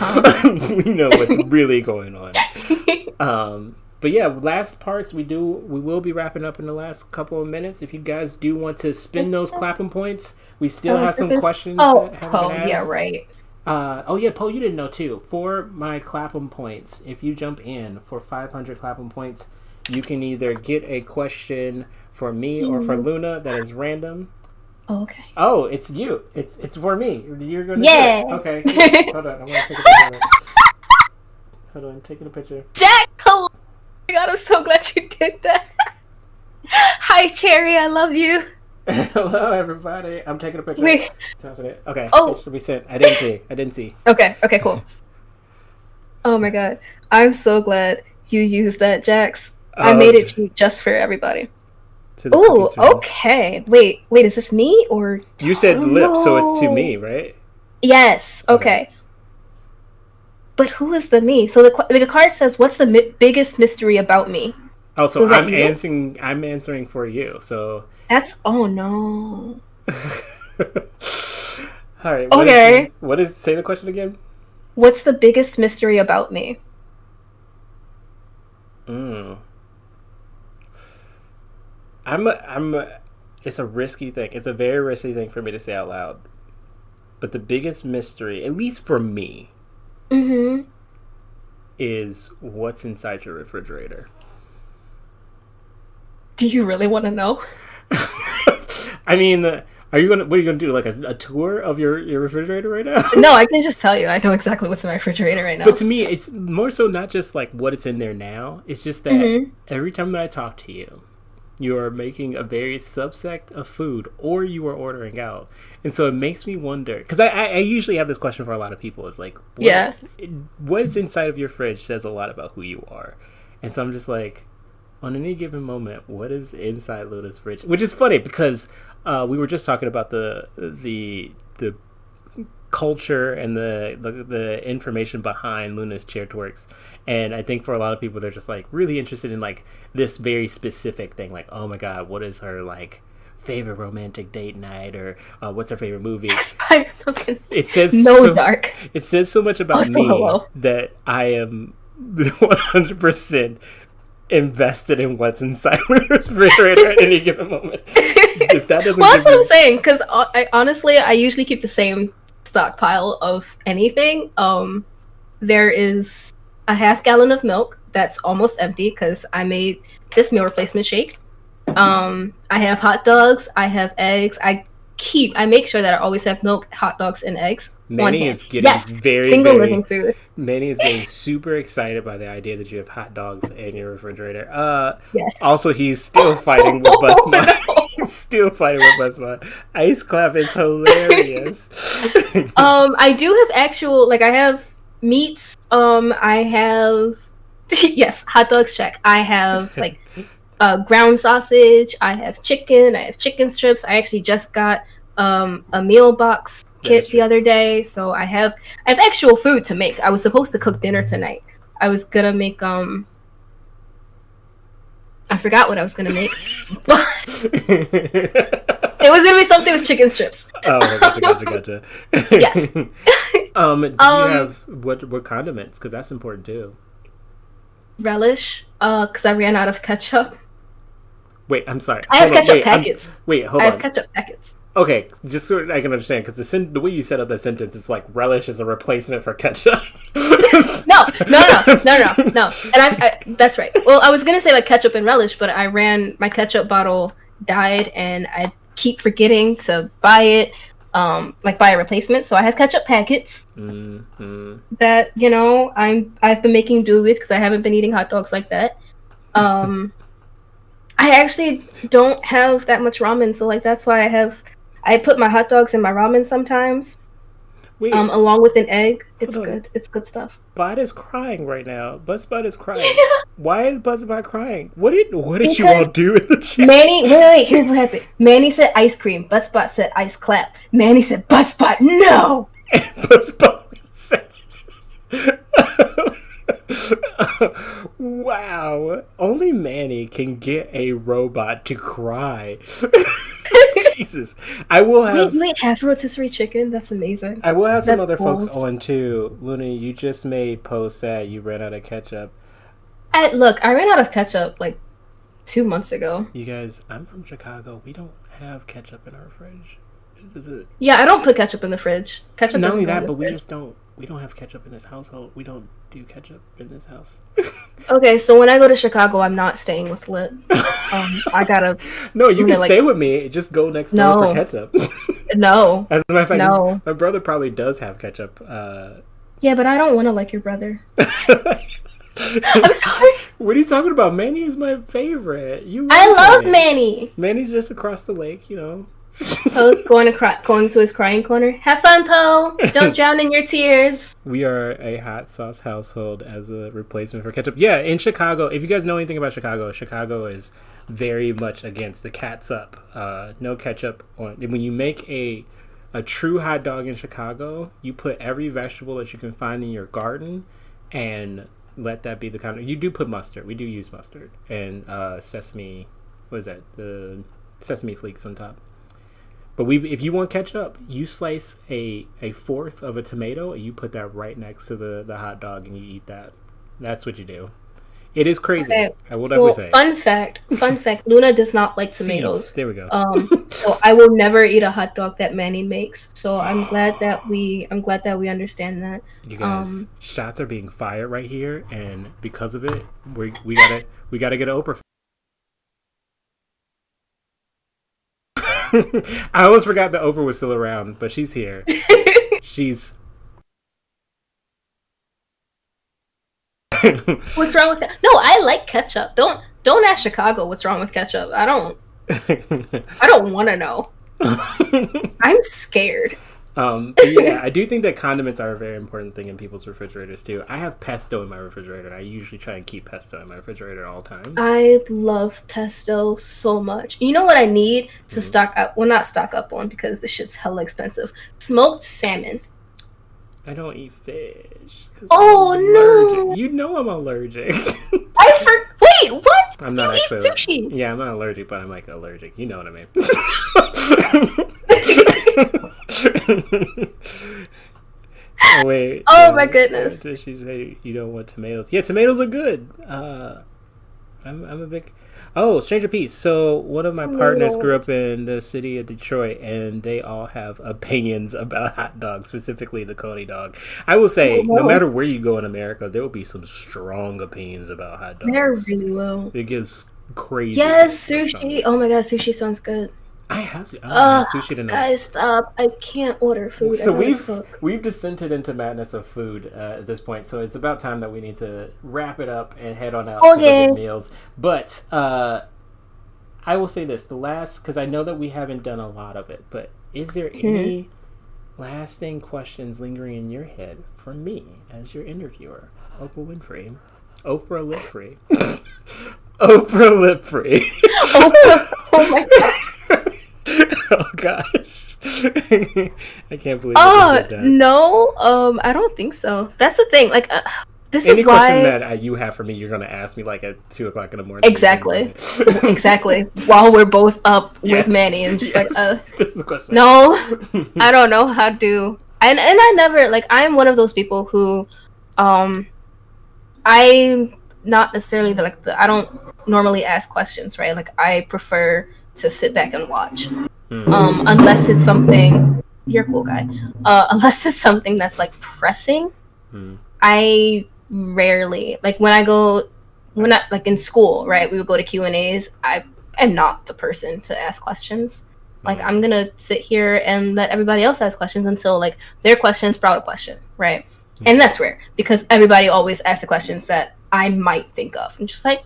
We know what's really going on. But yeah, last parts we will be wrapping up in the last couple of minutes. If you guys do want to spin those clapping points, we still have some questions that haven't been asked. Yeah, right. Poe, you didn't know too. For my clapham points, if you jump in for 500 clapham points, you can either get a question for me or for Luna that is random. Oh, okay. Oh, it's you. It's for me. You're going to do it. Okay. Hold on. I'm going to take a picture. Hold on. Taking a picture. Jack! Oh my god, I'm so glad you did that. Hi, Cherry. I love you. Hello, everybody. I'm taking a picture. Wait. Okay. Oh. It should be sent. I didn't see. Okay. Okay. Cool. Oh my god, I'm so glad you used that, Jax. I made it cheap just for everybody. To the Oh, cookies room. okay. Wait. Is this me or You said lip, so it's to no. me, right? Yes. Okay. But who is the me? So the card says, "What's the biggest mystery about me?" Oh, So so is that I'm you? answering. I'm answering for you. So. That's oh no. All right. Okay. What is? Say the question again. What's the biggest mystery about me? Mm. I'm. It's a risky thing. It's a very risky thing for me to say out loud. But the biggest mystery, at least for me, Mm-hmm. is what's inside your refrigerator. Do you really want to know? I mean, are you gonna? What are you gonna do? Like a tour of your refrigerator right now? No, I can just tell you. I know exactly what's in my refrigerator right now. But to me, it's more so not just like what is in there now. It's just that Mm-hmm. every time that I talk to you, you are making a very subsect of food, or you are ordering out, and so it makes me wonder. Because I usually have this question for a lot of people. Is like, Yeah. what is inside of your fridge says a lot about who you are, and so I'm just like, on any given moment, what is inside Luna's fridge? Which is funny because we were just talking about the culture and the information behind Luna's chair twerks, and I think for a lot of people they're just like really interested in like this very specific thing, like, oh my god, what is her like favorite romantic date night, or what's her favorite movie? It says no dark. It says so much about Also, me hello. that I am 100% invested in what's inside my refrigerator at any given moment. If that doesn't Well, that's give what you- I'm saying. Because I usually keep the same stockpile of anything. There is a half gallon of milk that's almost empty because I made this meal replacement shake. I have hot dogs. I have eggs. I make sure that I always have milk, hot dogs, and eggs. Manny is getting single living food. Manny is getting super excited by the idea that you have hot dogs in your refrigerator. Yes. Also, he's still fighting with Buzzmod. He's still fighting with Buzzmod. Ice Clap is hilarious. I do have actual I have meats. I have yes, hot dogs check. I have ground sausage. I have chicken. I have chicken strips. I actually just got a meal box kit the other day, so I have actual food to make. I was supposed to cook dinner tonight. I was gonna make I forgot what I was gonna make, but it was gonna be something with chicken strips. Oh, gotcha. Yes. Do you have what condiments? Because that's important too. Relish, because I ran out of ketchup. Wait, I'm sorry. I have ketchup packets. Hold I on. have ketchup packets. Okay, just so I can understand, because the way you set up the sentence, it's like relish is a replacement for ketchup. No. And I that's right. Well, I was gonna say ketchup and relish, but my ketchup bottle died, and I keep forgetting to buy it, buy a replacement. So I have ketchup packets that I've been making do with because I haven't been eating hot dogs like that. I actually don't have that much ramen, so that's why I put my hot dogs in my ramen sometimes. Wait, along with an egg. It's good. It's good stuff. Bud is crying right now. Buzzbot is crying. Why is Buzzbot crying? What did you all do in the chat? Manny, wait, here's what happened. Manny said ice cream. Buzzbot said ice clap. Manny said Buzzbot, no! Buzzbot said... Wow. Only Manny can get a robot to cry. Jesus. I will have... Wait, half rotisserie chicken? That's amazing. I will have some other balls. folks on too. Luna, you just made posts that you ran out of ketchup. I ran out of ketchup 2 months ago. You guys, I'm from Chicago. We don't have ketchup in our fridge. Is it? Yeah, I don't put ketchup in the fridge. Ketchup Not doesn't only go in that, the but fridge. we don't have ketchup in this household. We don't do ketchup in this house. Okay, so when I go to Chicago, I'm not staying with Lit. I gotta. No, you can stay with me. Just go next door for ketchup. No. As a matter of fact, no. My brother probably does have ketchup. Yeah, but I don't want to like your brother. I'm sorry. What are you talking about? Manny is my favorite. You I love Manny. Manny. Manny's just across the lake, you know. Poe's going to his crying corner. Have fun, Poe. Don't drown in your tears. We are a hot sauce household as a replacement for ketchup. Yeah, in Chicago, if you guys know anything about Chicago, Chicago is very much against the catsup. No ketchup on. When you make a true hot dog in Chicago, you put every vegetable that you can find in your garden and let that be the kind of. You do put mustard. We do use mustard and sesame. What is that? The sesame flakes on top. But if you want ketchup, you slice a fourth of a tomato and you put that right next to the hot dog and you eat that. That's what you do. It is crazy. Okay. I will definitely say. Fun fact. Luna does not like tomatoes. Seeds. There we go. So I will never eat a hot dog that Manny makes. So I'm glad that we understand that. You guys, shots are being fired right here, and because of it, we gotta get Oprah. I almost forgot that Oprah was still around, but she's here. She's. What's wrong with that? No, I like ketchup. Don't ask Chicago what's wrong with ketchup. I don't want to know. I'm scared. Yeah, I do think that condiments are a very important thing in people's refrigerators too. I have pesto in my refrigerator, and I usually try and keep pesto in my refrigerator at all times. I love pesto so much. You know what I need to stock up? Well, not stock up on because the shit's hella expensive. Smoked salmon. I don't eat fish. Oh no! You know I'm allergic. Wait, what? I'm not you eat sushi? Yeah, I'm not allergic, but I'm like allergic. You know what I mean. Oh, wait. Oh my goodness. Did she say you don't want tomatoes? Yeah, tomatoes are good. I'm a big. Oh, Stranger Peace. So one of my partners grew up in the city of Detroit, and they all have opinions about hot dogs, specifically the Coney dog. I will say, no matter where you go in America, there will be some strong opinions about hot dogs. There really will. It gives crazy. Yes, sushi. Oh my god, sushi sounds good. I have sushi tonight. Guys, stop! I can't order food. So we've descended into madness of food at this point. So it's about time that we need to wrap it up and head on out to the meals. But I will say this: because I know that we haven't done a lot of it. But is there any lasting questions lingering in your head for me as your interviewer, Oprah Winfrey? Oprah Lipfrey. Oprah Lipfrey. Oprah. Oh my god. Oh gosh. I can't believe I did that. No, I don't think so. That's the thing. Like, this Any is why. Any question that you have for me, you're gonna ask me like at 2:00 in the morning. Exactly. Exactly. While we're both up with Manny, and just this is the question. No, I don't know how to. And I never like. I'm one of those people who, I'm not necessarily I don't normally ask questions, right? Like I prefer to sit back and watch. Unless it's something, you're a cool guy. Unless it's something that's like pressing, I rarely when I like in school, right? We would go to Q&As. I am not the person to ask questions. Like I'm gonna sit here and let everybody else ask questions until like their questions sprout a question, right? And that's rare because everybody always asks the questions that I might think of. I'm just like,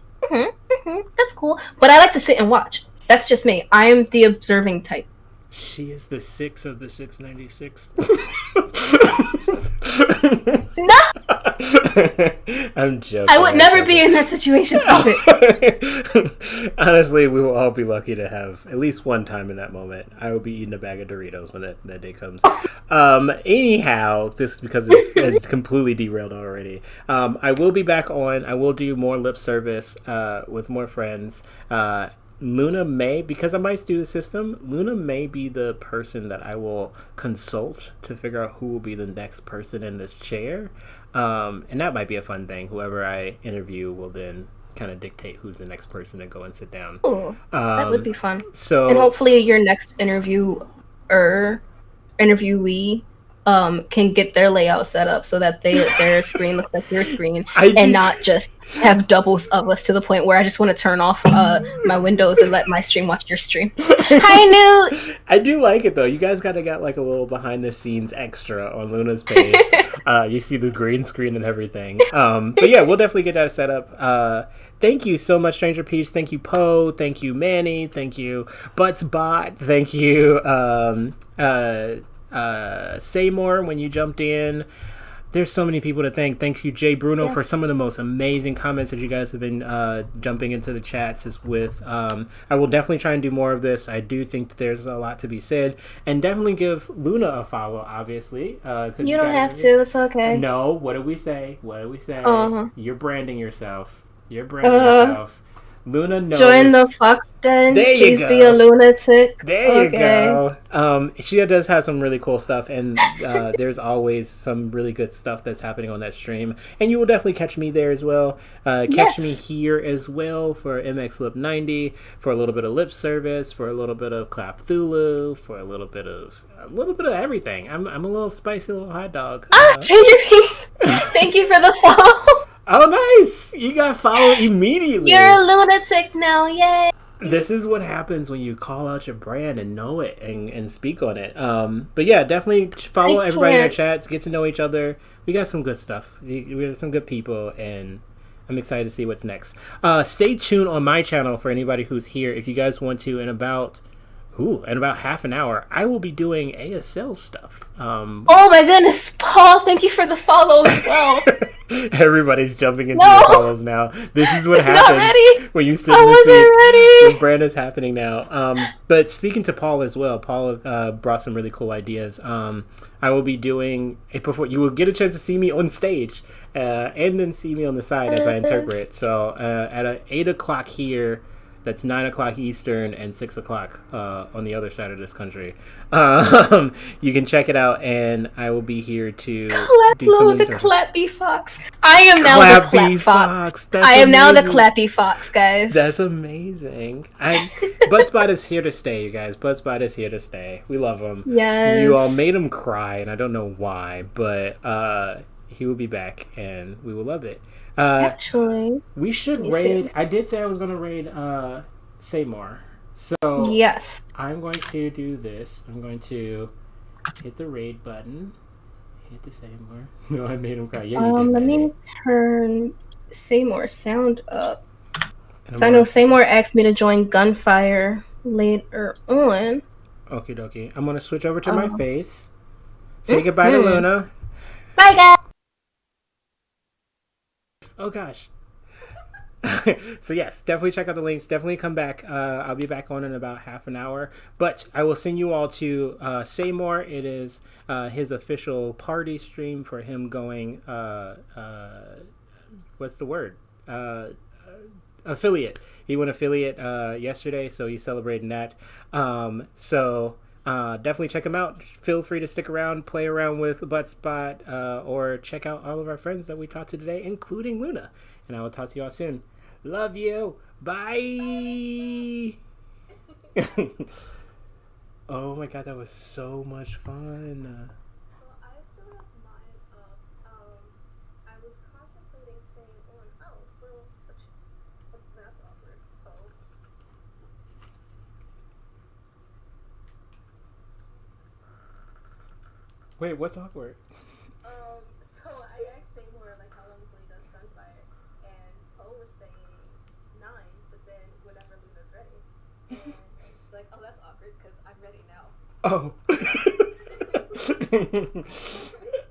that's cool. But I like to sit and watch. That's just me. I'm the observing type. She is the 6 of the 696. No! I'm joking. I would never be in that situation. Stop it. Honestly, we will all be lucky to have at least one time in that moment. I will be eating a bag of Doritos when that day comes. Anyhow, this is because it's completely derailed already. I will be back on. I will do more lip service with more friends. Luna may, because I might do the system, Luna may be the person that I will consult to figure out who will be the next person in this chair. And that might be a fun thing. Whoever I interview will then kind of dictate who's the next person to go and sit down. Ooh, that would be fun. So, and hopefully your next interviewee can get their layout set up so that their screen looks like your screen and not just have doubles of us to the point where I just want to turn off my windows and let my stream watch your stream. Hi, Newt! I do like it, though. You guys got like a little behind-the-scenes extra on Luna's page. You see the green screen and everything. But yeah, we'll definitely get that set up. Thank you so much, Stranger Peach. Thank you, Poe. Thank you, Manny. Thank you, Buttsbot. Thank you, Seymour, when you jumped in. There's so many people to thank. Thank you, Jay Bruno, for some of the most amazing comments that you guys have been jumping into the chats with. I will definitely try and do more of this. I do think that there's a lot to be said. And definitely give Luna a follow, obviously. You don't have to. It's okay. No, what do we say? What do we say? Uh-huh. You're branding yourself. You're branding yourself. Luna knows. Join the Fox Den. There you Please go. Be a lunatic. There you go. She does have some really cool stuff, and there's always some really good stuff that's happening on that stream. And you will definitely catch me there as well. Catch me here as well for MX Lip 90, for a little bit of lip service, for a little bit of Clap Thulu, for a little bit of everything. I'm a little spicy little hot dog. Stranger Peace. Thank you for the follow. Oh, nice! You got followed immediately. You're a lunatic now, yay! This is what happens when you call out your brand and know it and speak on it. But yeah, definitely follow everybody in our chats, get to know each other. We got some good stuff. We got some good people, and I'm excited to see what's next. Stay tuned on my channel for anybody who's here. If you guys want to, in about half an hour, I will be doing ASL stuff. Oh my goodness, Paul, thank you for the follow as well. Everybody's jumping into the follows now. This is what happens when you sit in the seat. The brand is happening now. But speaking to Paul as well, Paul brought some really cool ideas. I will be doing a performance. You will get a chance to see me on stage and then see me on the side as I interpret. So at 8 o'clock here, that's 9 o'clock Eastern and 6 o'clock on the other side of this country. You can check it out, and I will be here to do some the Clappy Fox. I am now the Clappy Fox. I am now the Clappy Fox, guys. That's amazing. Buttsbot is here to stay, you guys. Buttsbot is here to stay. We love him. Yes. You all made him cry, and I don't know why, but he will be back, and we will love it. Actually, we should raid. I did say I was going to raid Seymour. So yes, I'm going to do this. I'm going to hit the raid button. Hit the Seymour. No, I made him cry. Yeah, you did. Let me turn Seymour's sound up. So I know Seymour asked me to join Gunfire later on. Okie dokie. I'm going to switch over to my face. Say goodbye to Luna. Bye, guys. Oh gosh. So yes, definitely check out the links. Definitely come back. I'll be back on in about half an hour. But I will send you all to Seymour. It is his official party stream for him going. What's the word? Affiliate. He went affiliate yesterday, so he's celebrating that. Definitely check him out. Feel free to stick around, play around with Buttsbot, or check out all of our friends that we talked to today, including Luna. And I will talk to you all soon. Love you. Bye. Oh my god, that was so much fun. So I still have mine up. I was contemplating staying on. Oh, well, that's awkward. Oh. Wait, what's awkward? So I asked Seymour like how long until he does Gunfire, and Poe was saying 9, but then whenever Luna's ready, and she's like, "Oh, that's awkward because I'm ready now." Oh.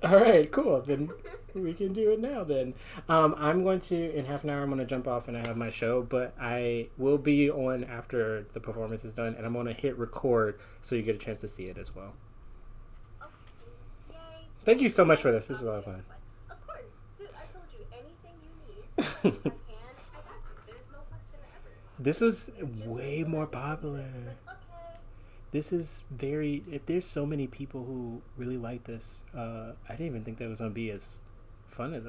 All right, cool. Then we can do it now. Then I'm going to in half an hour. I'm going to jump off and I have my show, but I will be on after the performance is done, and I'm going to hit record so you get a chance to see it as well. Thank you so much for this. This is a lot of fun. Of course. Dude, I told you, anything you need, I got you. There's no question ever. This was way more popular. This is there's so many people who really like this. I didn't even think that was going to be as fun as it